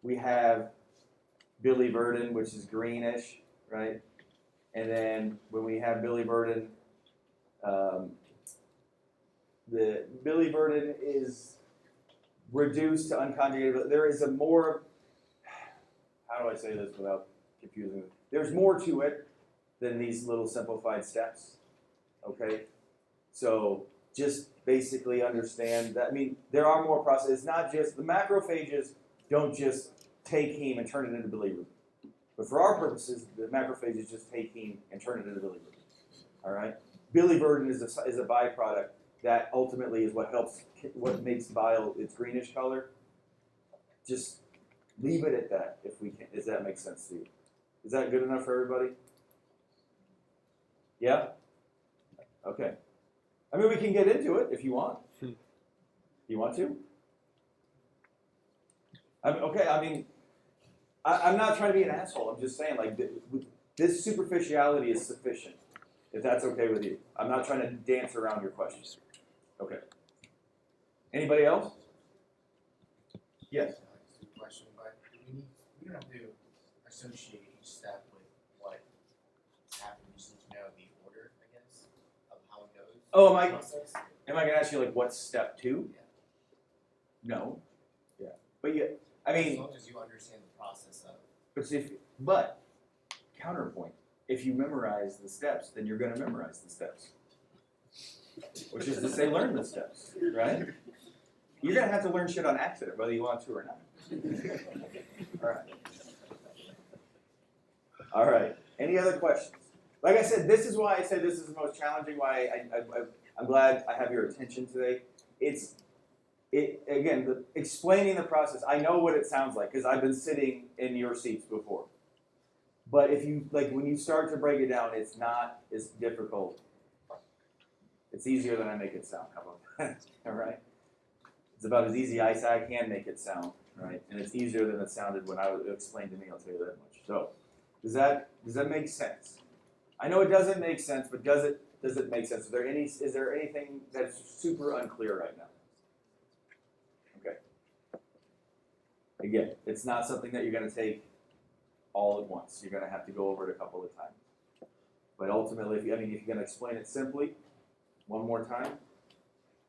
we have biliverdin, which is greenish, right? And then when we have biliverdin, the biliverdin is reduced to unconjugated, but there is a more, how do I say this without confusing it? There's more to it than these little simplified steps, okay? So just basically understand that, I mean, there are more processes. It's not just, the macrophages don't just take heme and turn it into bilirubin. But for our purposes, the macrophages just take heme and turn it into bilirubin, all right? Biliverdin is a byproduct that ultimately is what makes bile its greenish color. Just leave it at that if we can. Does that make sense to you? Is that good enough for everybody? Yeah? Okay. I mean, we can get into it if you want. You want to? I'm not trying to be an asshole. I'm just saying, like, this superficiality is sufficient, if that's okay with you. I'm not trying to dance around your questions. Okay. Anybody else? Yes. It's a question, but we don't have to associate each step with what happened. We just need to know the order, I guess, of how it goes. Oh, Process. am I going to ask you, like, what's step 2? Yeah. No. Yeah. But yeah, I As mean, long as you understand the process of. but counterpoint, if you memorize the steps, then you're going to memorize the steps. Which is to say, learn the steps, right? You're going to have to learn shit on accident, whether you want to or not. All right. All right. Any other questions? Like I said, this is why I say this is the most challenging. Why I'm glad I have your attention today. Explaining the process. I know what it sounds like because I've been sitting in your seats before. But if you when you start to break it down, it's not as difficult. It's easier than I make it sound. How about that? All right. It's about as easy as I can make it sound, right? And it's easier than it sounded when it explained to me. I'll tell you that much. So, does that make sense? I know it doesn't make sense, but does it make sense? Is there anything that's super unclear right now? Okay. Again, it's not something that you're going to take all at once. You're going to have to go over it a couple of times. But ultimately, if you're going to explain it simply, one more time.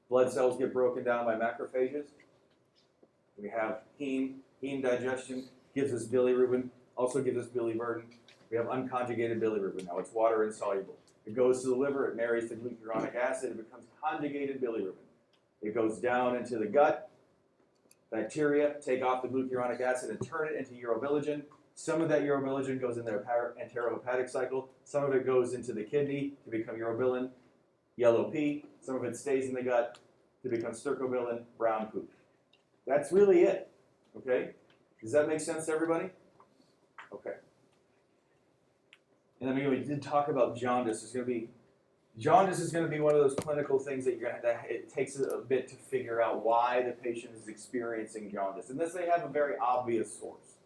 Blood cells get broken down by macrophages. We have heme. Heme digestion gives us bilirubin, also gives us biliverdin. We have unconjugated bilirubin. Now it's water insoluble. It goes to the liver. It marries to glucuronic acid. It becomes conjugated bilirubin. It goes down into the gut. Bacteria take off the glucuronic acid and turn it into urobilinogen. Some of that urobilinogen goes in the enterohepatic cycle. Some of it goes into the kidney to become urobilin, yellow pee. Some of it stays in the gut to become stercobilin, brown poop. That's really it. Okay? Does that make sense to everybody? Okay. And then we did talk about jaundice. Jaundice is going to be one of those clinical things that it takes a bit to figure out why the patient is experiencing jaundice, unless they have a very obvious source,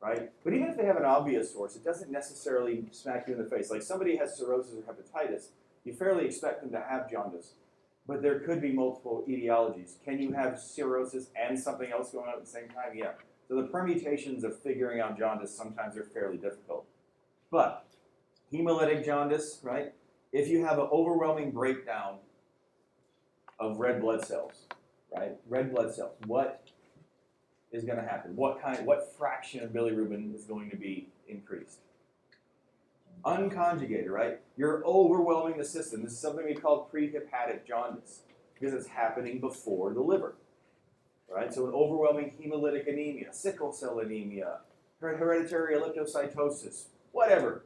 right? But even if they have an obvious source, it doesn't necessarily smack you in the face. Like somebody has cirrhosis or hepatitis, you fairly expect them to have jaundice, but there could be multiple etiologies. Can you have cirrhosis and something else going on at the same time? Yeah. So the permutations of figuring out jaundice sometimes are fairly difficult. But hemolytic jaundice, right? If you have an overwhelming breakdown of red blood cells, right? Red blood cells, what is going to happen? What fraction of bilirubin is going to be increased? Unconjugated, right? You're overwhelming the system. This is something we call prehepatic jaundice because it's happening before the liver, right? So an overwhelming hemolytic anemia, sickle cell anemia, hereditary erythrocytosis, whatever,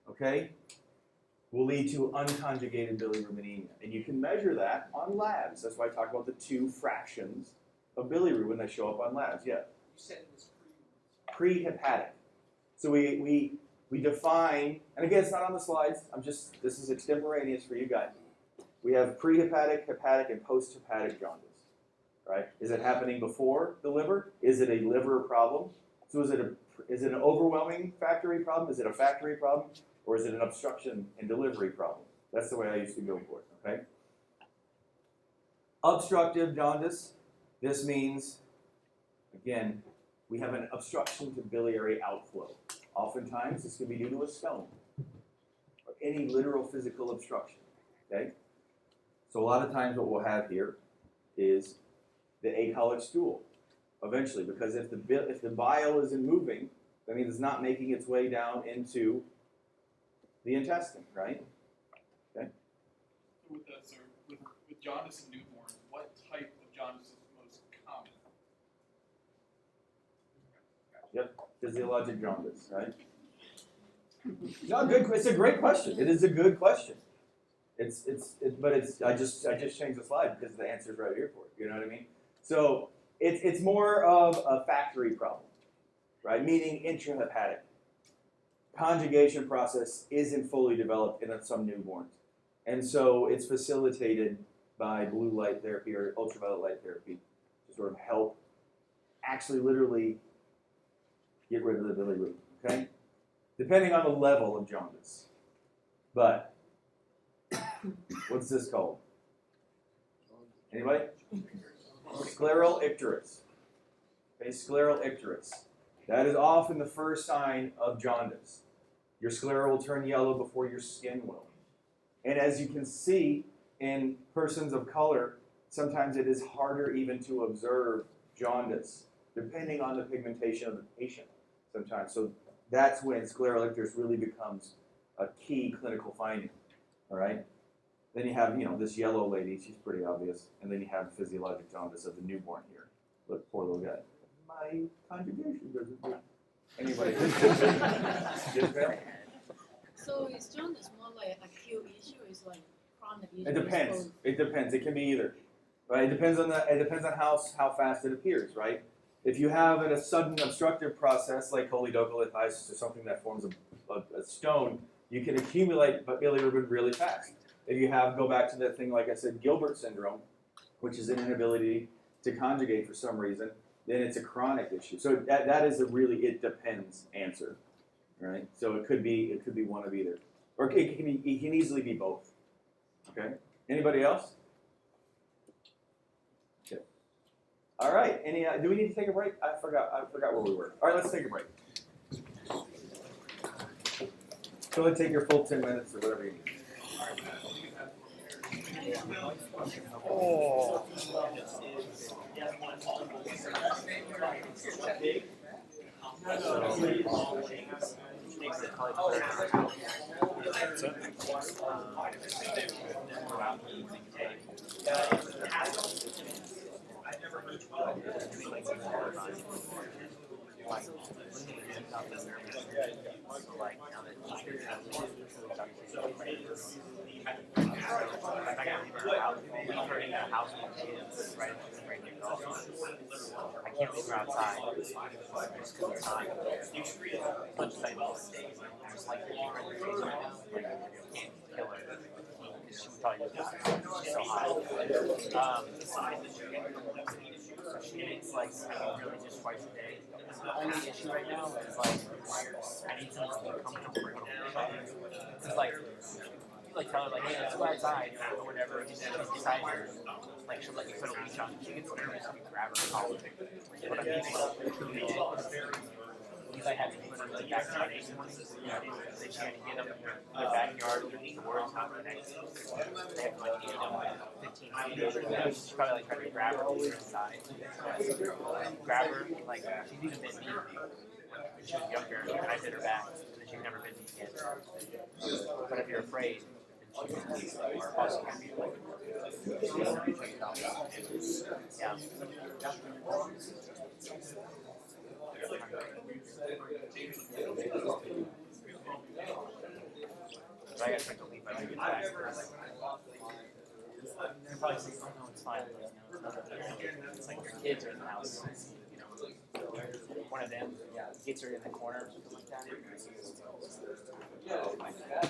okay, will lead to unconjugated bilirubinemia. And you can measure that on labs. That's why I talk about the 2 fractions of bilirubin that show up on labs. Yeah. You said it was Prehepatic. So we define, and again, it's not on the slides. This is extemporaneous for you guys. We have prehepatic, hepatic, and posthepatic jaundice, right? Is it happening before the liver? Is it a liver problem? So is it an overwhelming factory problem? Is it a factory problem? Or is it an obstruction and delivery problem? That's the way I used to go for it, okay? Obstructive jaundice, this means, again, we have an obstruction to biliary outflow. Oftentimes, this can be due to a stone or any literal physical obstruction, okay? So a lot of times what we'll have here is the acolic stool, eventually, because if the bile isn't moving, that means it's not making its way down into the intestine, right? So with that, sir, with jaundice in newborns, what type of jaundice is most common? Physiologic jaundice, right? No, good. It's a great question. It is a good question. I just changed the slide because the answer's right here for it. You know what I mean? So it's more of a factory problem, right? Meaning intrahepatic. Conjugation process isn't fully developed in some newborns, and so it's facilitated by blue light therapy or ultraviolet light therapy to sort of help actually literally get rid of the bilirubin, okay? Depending on the level of jaundice. But what's this called? Anybody? Scleral icterus. Okay, scleral icterus. That is often the first sign of jaundice. Your sclera will turn yellow before your skin will. And as you can see in persons of color, sometimes it is harder even to observe jaundice, depending on the pigmentation of the patient sometimes. So that's when scleral icterus really becomes a key clinical finding, all right? Then you have, this yellow lady, she's pretty obvious, and then you have physiologic jaundice of the newborn here. Look, poor little guy. My conjugation doesn't do. Anybody? Yes, ma'am? So is jaundice more like acute issue? Is like chronic issue? It depends. It depends. It can be either, right? It depends on how fast it appears, right? If you have a sudden obstructive process like choledocholithiasis or something that forms a stone, you can accumulate bilirubin really fast. If you go back to that thing, like I said, Gilbert syndrome, which is an inability to conjugate for some reason, then it's a chronic issue. So that is a really it depends answer, right? So it could be one of either, or it can easily be both. Okay. Anybody else? Okay. All right. Do we need to take a break? I forgot where we were. All right. Let's take a break. So let's take your full 10 minutes or whatever you need. Oh. I can't leave her outside just because it's hot. Much as I need to stay, I'm just like looking her in the face right now. Like, you can't kill her. Because she would probably just she's so hot. She eats like really just twice a day. The only issue right now is like I need someone to be comfortable with her. It's like you tell her like, hey, let's go outside or whatever. She's beside her. Like she'll let you put a leash on. She gets nervous if you grab her collar. But I'm using because I had to put her like back in the morning. Then she had to get up in their backyard and the world's not connected. They have to like get up 15 feet. She's probably like trying to grab her over inside. Grab her, like she's even bit me when she was younger, and I bit her back, and then she's never bit me again. But if you're afraid, then she's possibly gonna be like, yeah. So I gotta try to leave by the back. They're probably saying, oh no, it's fine. It's like your kids are in the house. One of them gets her in the corner or something like that.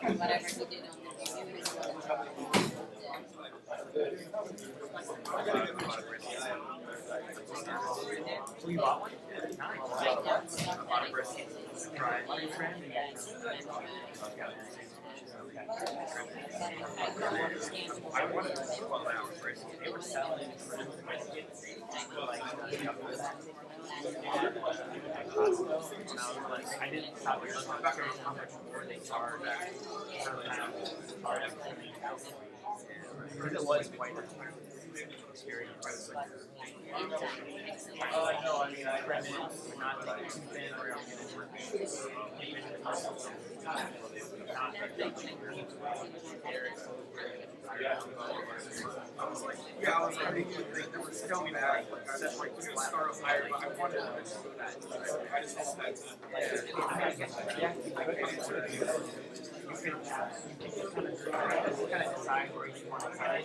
Whatever he did on the review is So you bought one? Nice. right now stuff that I Right. I wanted to 12 hours brisket. They were selling briskets like at Costco, and I was like, I didn't stop realizing how much more they charge per pound. Because it was quite an experience. Oh, I know. I mean, I recommend not taking too thin or else it's Yeah, I was pretty good. There was still that. I was like, you can start higher, but I wanted to do that. I just hope that's kind of decide where you want to try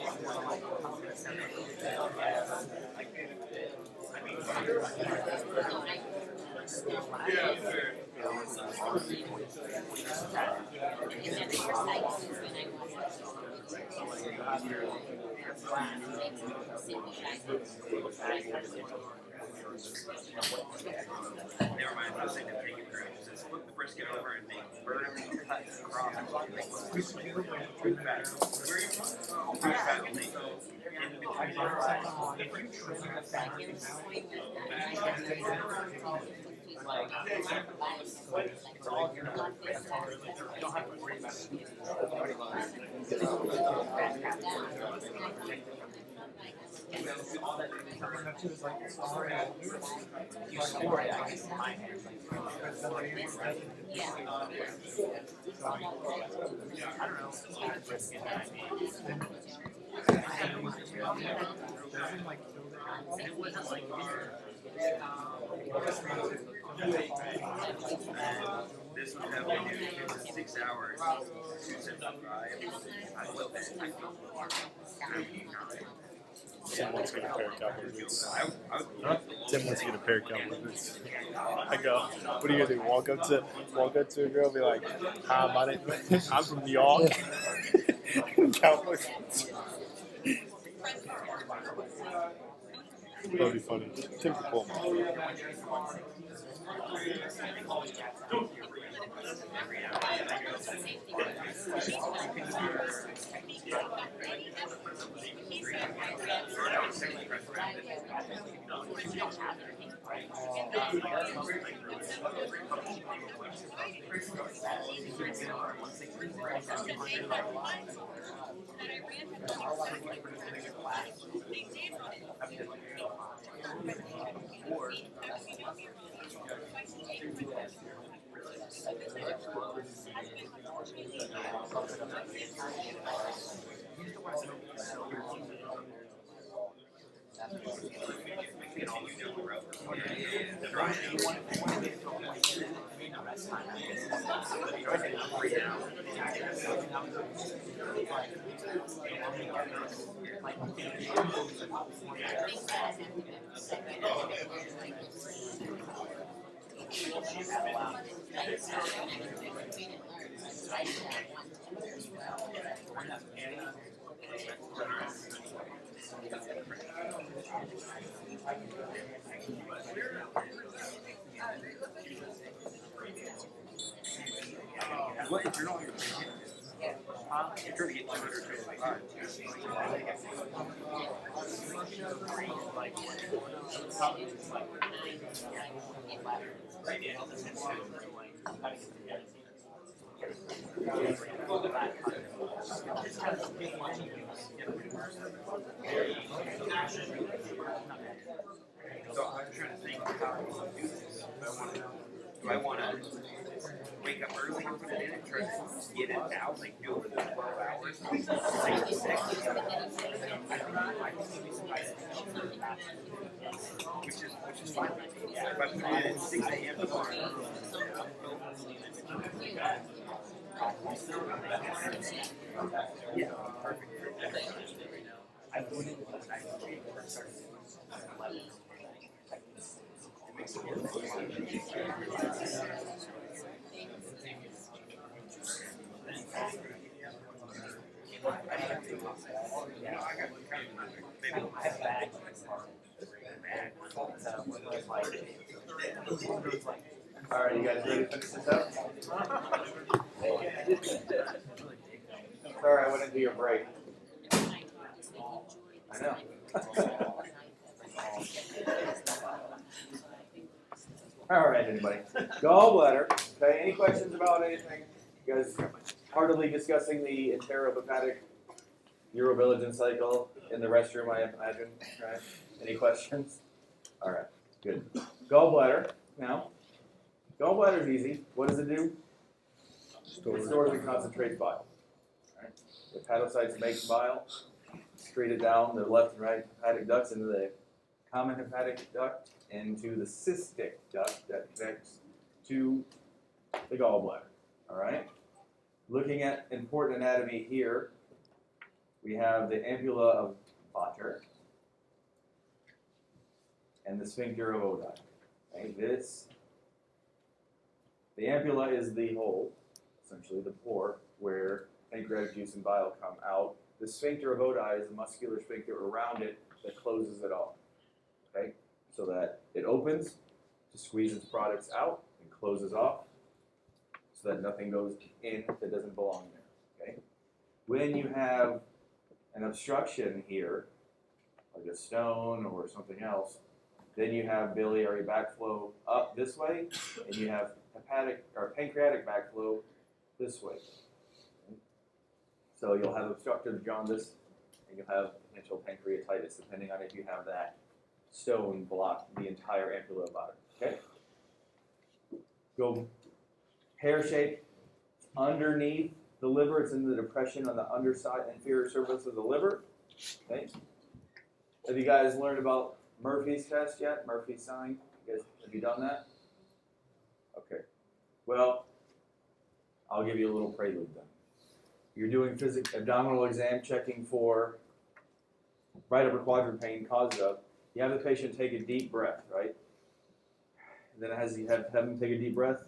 Never mind, I was thinking of taking her. It says flip the brisket over and make vertically cut across. Fruit fat. Where are you from? Fruit fat only. In between the if you trim the it's all your you don't have to worry about all that something is like you store it I guess in my hands yeah. I don't know brisket it wasn't like this would have been in 6 hours, 275. I love it. Tim wants me to pair cowboys. I would Tim wants me to pair cowboys. I go, what are you gonna do? Walk up to a girl and be like, hi, my name, I'm from New York. Cowboys. That'd be funny. Tim can pull him. What if you're not your you're trying to get 225. So I'm trying to think how I want to do this. Do I want to wake up early and put it in and try to get it out, like do it for the 12 hours, 6 to 6? Which is fine. If I put it in at 6 a.m. tomorrow, Yeah, perfect. I wouldn't. I agree. I have bags. All right, you guys ready to finish this up? Sorry, I went into your break. I know. All right, anybody. Gallbladder. Okay, any questions about anything? You guys heartily discussing the enterohepatic urobilinogen cycle in the restroom, I imagine, right? Any questions? All right, good. Gallbladder, now. Gallbladder is easy. What does it do? It stores and concentrates bile. Right? The hepatocytes make bile, excrete it down the left and right hepatic ducts into the common hepatic duct, into the cystic duct that connects to the gallbladder. All right? Looking at important anatomy here, we have the ampulla of Vater and the sphincter of Oddi. Okay? The ampulla is the hole, essentially the pore, where pancreatic juice and bile come out. The sphincter of Oddi is the muscular sphincter around it that closes it off. Okay? So that it opens to squeeze its products out and closes off so that nothing goes in that doesn't belong there. Okay? When you have an obstruction here, like a stone or something else, then you have biliary backflow up this way, and you have hepatic or pancreatic backflow this way. Okay? So you'll have obstructive jaundice, and you'll have potential pancreatitis, depending on if you have that stone block the entire ampulla of Vater. Okay? Go pear shape underneath the liver. It's in the depression on the underside, inferior surface of the liver. Okay? Have you guys learned about Murphy's test yet? Murphy's sign? You guys, have you done that? Okay. Well, I'll give you a little prelude then. You're doing abdominal exam checking for right upper quadrant pain caused of. You have the patient take a deep breath, right? And then as you have them take a deep breath,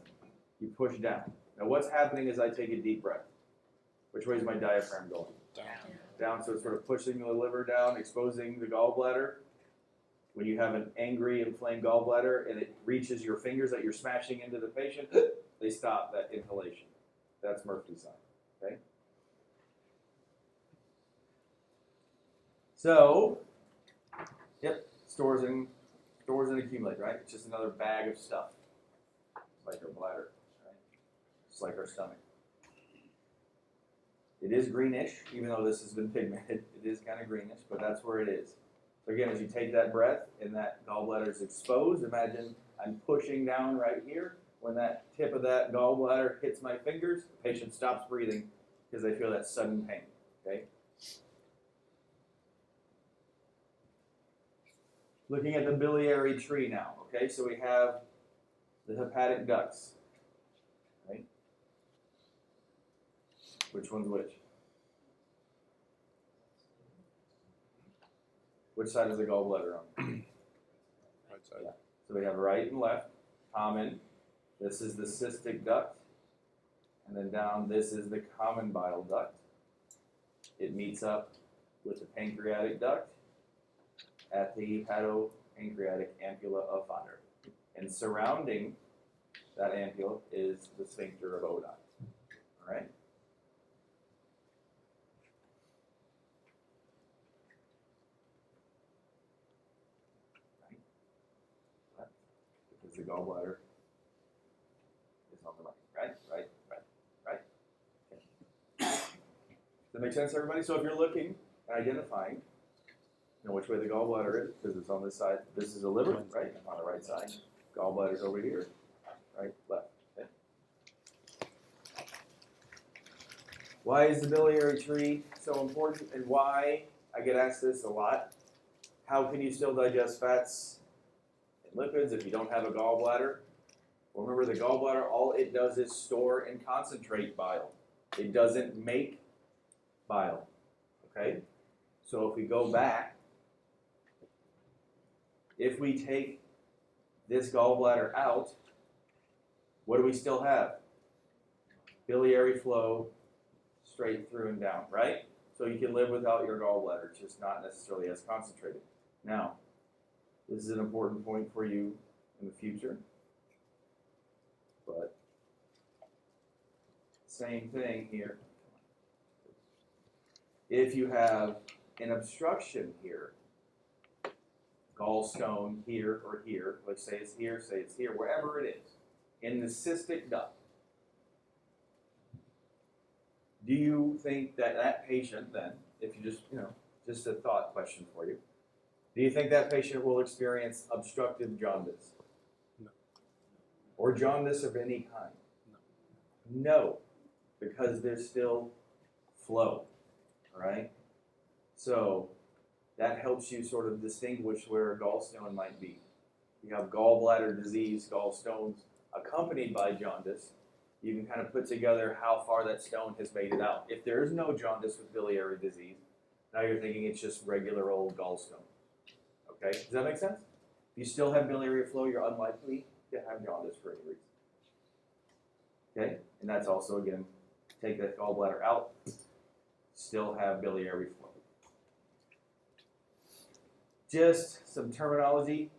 you push down. Now what's happening as I take a deep breath? Which way is my diaphragm going? Down, so it's sort of pushing the liver down, exposing the gallbladder. When you have an angry, inflamed gallbladder and it reaches your fingers that you're smashing into the patient, they stop that inhalation. That's Murphy's sign. Okay? So, yep, stores and accumulate, right? It's just another bag of stuff. It's like our bladder, right? It's like our stomach. It is greenish, even though this has been pigmented. It is kind of greenish, but that's where it is. So again, as you take that breath and that gallbladder is exposed, imagine I'm pushing down right here. When that tip of that gallbladder hits my fingers, the patient stops breathing because they feel that sudden pain. Okay? Looking at the biliary tree now. Okay, so we have the hepatic ducts. Right? Which one's which? Which side is the gallbladder on? Right side. Yeah. So we have right and left, common. This is the cystic duct. And then down, this is the common bile duct. It meets up with the pancreatic duct at the hepatopancreatic ampulla of Vater. And surrounding that ampulla is the sphincter of Oddi. All right? Because the gallbladder is on the right, right. Okay. Does that make sense, everybody? So if you're looking and identifying, you know which way the gallbladder is, because it's on this side. This is the liver, right, on the right side. Gallbladder's over here, right, left. Okay. Why is the biliary tree so important, and why, I get asked this a lot, how can you still digest fats and lipids if you don't have a gallbladder? Well, remember, the gallbladder, all it does is store and concentrate bile. It doesn't make bile. Okay? So if we go back, if we take this gallbladder out, what do we still have? Biliary flow straight through and down, right? So you can live without your gallbladder, just not necessarily as concentrated. Now, this is an important point for you in the future, but same thing here. If you have an obstruction here, gallstone here or here, let's say it's here, wherever it is, in the cystic duct, do you think that that patient then, if you just a thought question for you, do you think that patient will experience obstructive jaundice? No. Or jaundice of any kind? No, because there's still flow, all right? So that helps you sort of distinguish where a gallstone might be. You have gallbladder disease, gallstones, accompanied by jaundice. You can kind of put together how far that stone has made it out. If there is no jaundice with biliary disease, now you're thinking it's just regular old gallstone. Okay, does that make sense? If you still have biliary flow, you're unlikely to have jaundice for any reason. Okay, and that's also, again, take that gallbladder out, still have biliary flow. Just some terminology.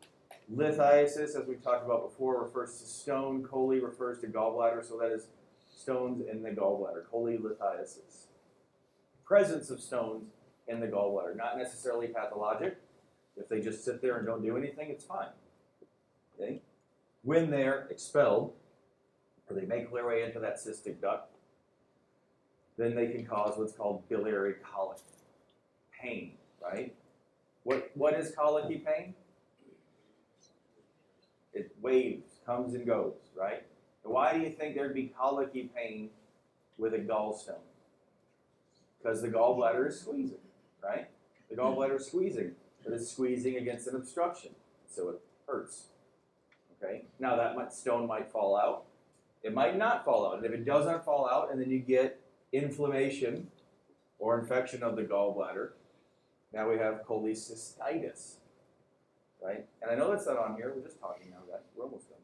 Lithiasis, as we talked about before, refers to stone. Chole refers to gallbladder, so that is stones in the gallbladder. Cholelithiasis. Presence of stones in the gallbladder, not necessarily pathologic. If they just sit there and don't do anything, it's fine. Okay? When they're expelled, or they make their way into that cystic duct, then they can cause what's called biliary colic, pain, right? What is colicky pain? It waves, comes and goes, right? And why do you think there'd be colicky pain with a gallstone? Because the gallbladder is squeezing, right? The gallbladder is squeezing, but it's squeezing against an obstruction, so it hurts. Okay? Now that stone might fall out. It might not fall out. And if it doesn't fall out, and then you get inflammation or infection of the gallbladder, now we have cholecystitis, right? And I know that's not on here. We're just talking now, guys. We're almost done.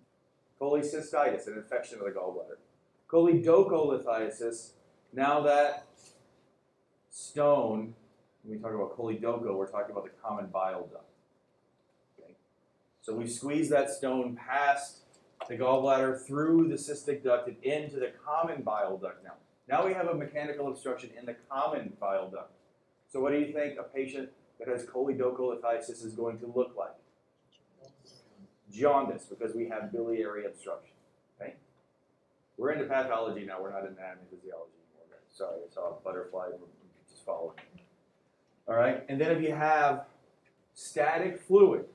Cholecystitis, an infection of the gallbladder. Choledocholithiasis, now that stone, when we talk about choledocho, we're talking about the common bile duct. Okay? So we squeeze that stone past the gallbladder through the cystic duct and into the common bile duct now. Now we have a mechanical obstruction in the common bile duct. So what do you think a patient that has choledocholithiasis is going to look like? Jaundice, because we have biliary obstruction. Okay? We're into pathology now. We're not in anatomy and physiology anymore. Guys. Sorry, I saw a butterfly. We're just following. All right? And then if you have static fluid,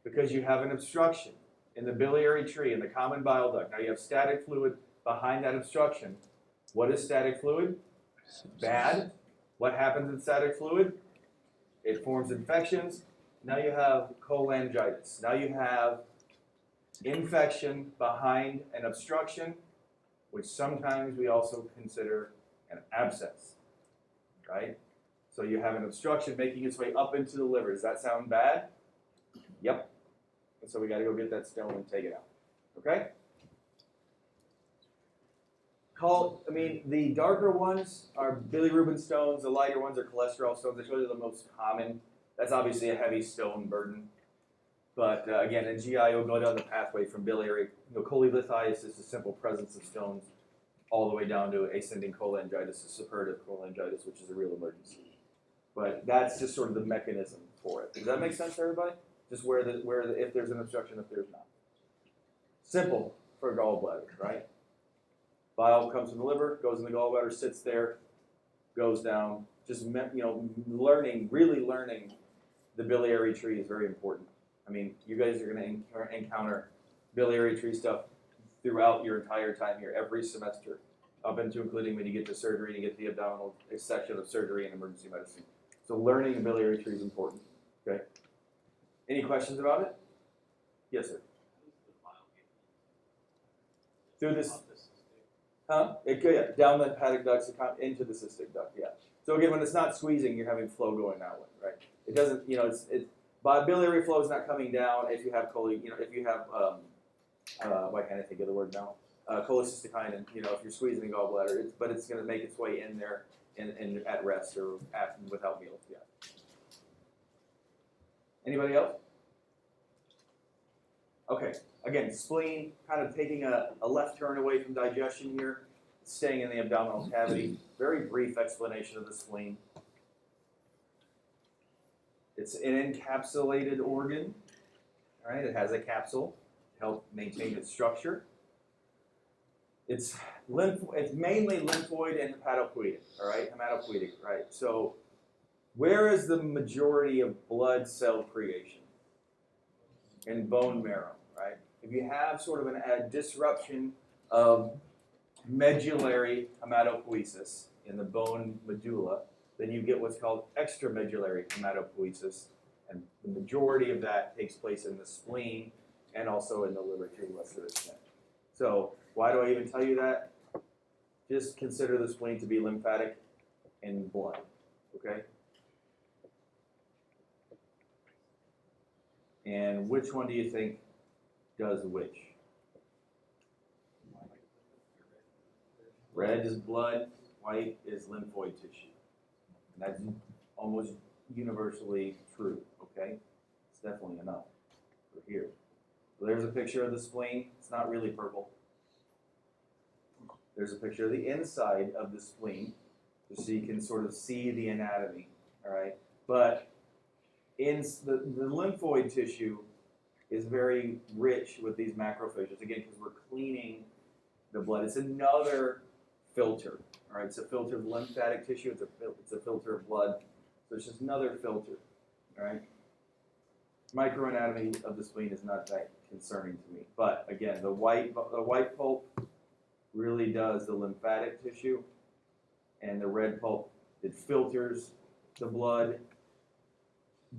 because you have an obstruction in the biliary tree, in the common bile duct, now you have static fluid behind that obstruction. What is static fluid? Bad. What happens in static fluid? It forms infections. Now you have cholangitis. Now you have infection behind an obstruction, which sometimes we also consider an abscess, right? So you have an obstruction making its way up into the liver. Does that sound bad? Yep. And so we got to go get that stone and take it out. Okay? The darker ones are bilirubin stones. The lighter ones are cholesterol stones. Those are the most common. That's obviously a heavy stone burden. But again, in GI, you'll go down the pathway from biliary. Cholelithiasis is a simple presence of stones all the way down to ascending cholangitis, suppurative cholangitis, which is a real emergency. But that's just sort of the mechanism for it. Does that make sense to everybody? Just if there's an obstruction, if there's not. Simple for gallbladder, right? Bile comes from the liver, goes in the gallbladder, sits there, goes down. Just really learning the biliary tree is very important. I mean, you guys are going to encounter biliary tree stuff throughout your entire time here, every semester, up into including when you get to surgery and you get the abdominal section of surgery and emergency medicine. So learning the biliary tree is important. Okay. Any questions about it? Yes, sir. Through this. Huh? Down the hepatic ducts into the cystic duct, yeah. So again, when it's not squeezing, you're having flow going that way, right? It doesn't, but biliary flow is not coming down if you have why can't I think of the word now? Cholecystokinin, if you're squeezing the gallbladder, but it's going to make its way in there and at rest or without meals, yeah. Anybody else? Okay, again, spleen, kind of taking a left turn away from digestion here, staying in the abdominal cavity. Very brief explanation of the spleen. It's an encapsulated organ, all right? It has a capsule to help maintain its structure. It's mainly lymphoid and hematopoietic, all right? Hematopoietic, right? So where is the majority of blood cell creation? In bone marrow, right? If you have sort of a disruption of medullary hematopoiesis in the bone medulla, then you get what's called extramedullary hematopoiesis, and the majority of that takes place in the spleen and also in the liver to a lesser extent. So why do I even tell you that? Just consider the spleen to be lymphatic and blood, okay? And which one do you think does which? Red is blood, white is lymphoid tissue. And that's almost universally true, okay? It's definitely enough for here. So there's a picture of the spleen. It's not really purple. There's a picture of the inside of the spleen, just so you can sort of see the anatomy, all right? But in the lymphoid tissue is very rich with these macrophages, again, because we're cleaning the blood. It's another filter, all right? It's a filter of lymphatic tissue. It's a filter of blood. So it's just another filter, all right? Microanatomy of the spleen is not that concerning to me. But again, the white pulp really does the lymphatic tissue, and the red pulp, it filters the blood.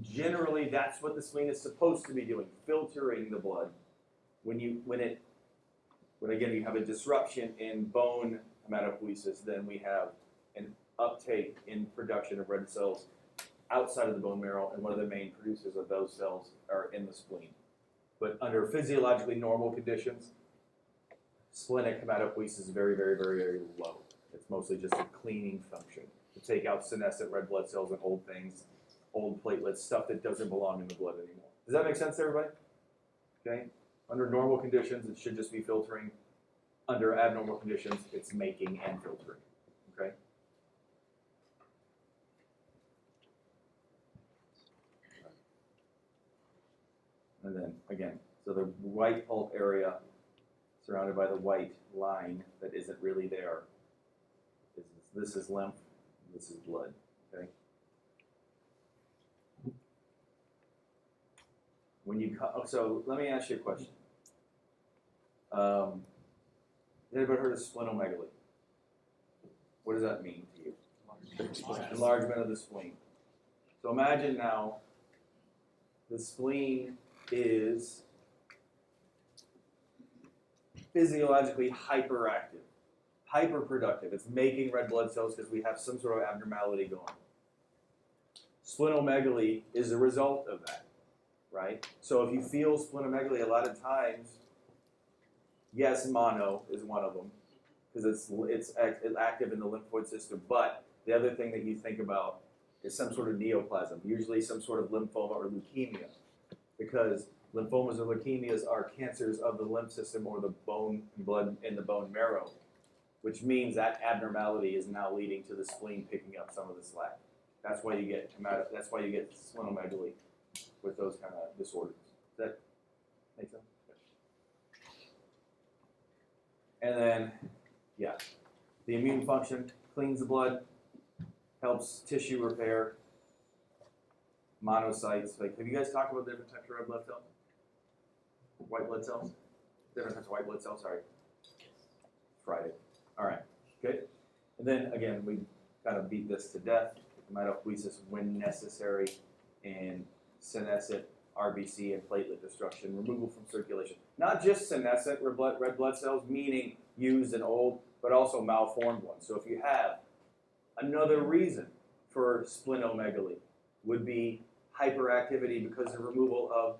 Generally, that's what the spleen is supposed to be doing, filtering the blood. When again you have a disruption in bone hematopoiesis, then we have an uptake in production of red cells outside of the bone marrow, and one of the main producers of those cells are in the spleen. But under physiologically normal conditions, splenic hematopoiesis is very, very, very, very low. It's mostly just a cleaning function to take out senescent red blood cells and old things, old platelets, stuff that doesn't belong in the blood anymore. Does that make sense to everybody? Okay? Under normal conditions, it should just be filtering. Under abnormal conditions, it's making and filtering. Okay? And then, again, so the white pulp area surrounded by the white line that isn't really there. This is lymph, this is blood, okay? So let me ask you a question. Has anybody heard of splenomegaly? What does that mean to you? Enlargement of the spleen. So imagine now the spleen is physiologically hyperactive, hyperproductive. It's making red blood cells because we have some sort of abnormality going. Splenomegaly is a result of that, right? So if you feel splenomegaly, a lot of times, yes, mono is one of them because it's active in the lymphoid system. But the other thing that you think about is some sort of neoplasm, usually some sort of lymphoma or leukemia, because lymphomas or leukemias are cancers of the lymph system or the bone blood in the bone marrow, which means that abnormality is now leading to the spleen picking up some of the slack. That's why you get splenomegaly with those kind of disorders. Does that make sense? And then, yeah, the immune function cleans the blood, helps tissue repair, monocytes. Like, have you guys talked about different types of red blood cells? White blood cells? Different types of white blood cells, sorry. Friday. All right, good. And then, again, we kind of beat this to death. Hematopoiesis when necessary, and senescent RBC and platelet destruction, removal from circulation. Not just senescent red blood cells, meaning used and old, but also malformed ones. So if you have another reason for splenomegaly would be hyperactivity because of removal of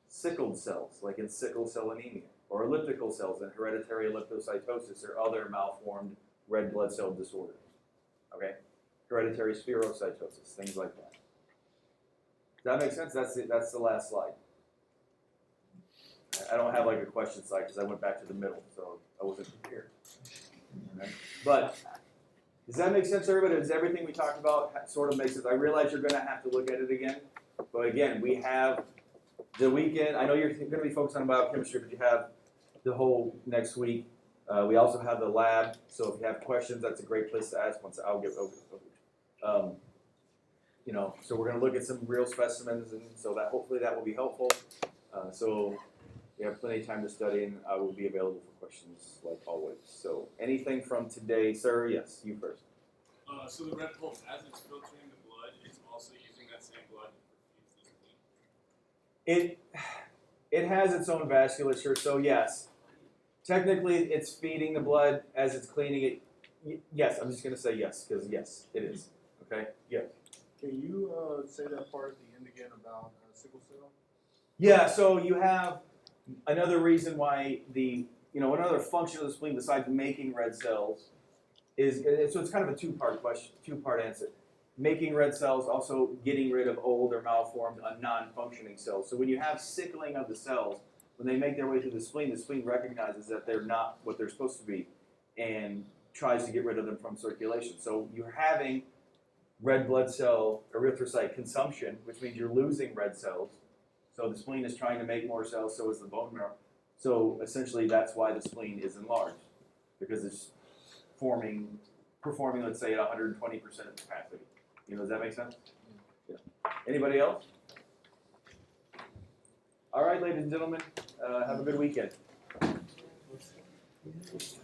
sickled cells, like in sickle cell anemia, or elliptical cells in hereditary elliptocytosis or other malformed red blood cell disorders. Okay? Hereditary spherocytosis, things like that. Does that make sense? That's the last slide. I don't have like a question slide because I went back to the middle, so I wasn't prepared. Okay? But does that make sense, everybody? Does everything we talked about sort of make sense? I realize you're going to have to look at it again, but again, we have the weekend. I know you're going to be focused on biochemistry, but you have the whole next week. We also have the lab, so if you have questions, that's a great place to ask. Once I'll give over. You know, so we're going to look at some real specimens, and so that hopefully that will be helpful. So you have plenty of time to study, and I will be available for questions like always. So anything from today, sir? Yes, you first. So the red pulse, as it's filtering the blood, it's also using that same blood to perfuse the spleen. It has its own vasculature, so yes. Technically, it's feeding the blood as it's cleaning it. Yes, I'm just going to say yes, because yes, it is. Okay? Yes. Can you say that part at the end again about sickle cell? Yeah, so you have another reason why another function of the spleen besides making red cells is, so it's kind of a two-part question, two-part answer. Making red cells, also getting rid of old or malformed, non-functioning cells. So when you have sickling of the cells, when they make their way through the spleen recognizes that they're not what they're supposed to be and tries to get rid of them from circulation. So you're having red blood cell erythrocyte consumption, which means you're losing red cells. So the spleen is trying to make more cells, so is the bone marrow. So essentially that's why the spleen is enlarged, because it's performing, let's say, at 120% of capacity. Does that make sense? Yeah. Anybody else? All right, ladies and gentlemen, have a good weekend.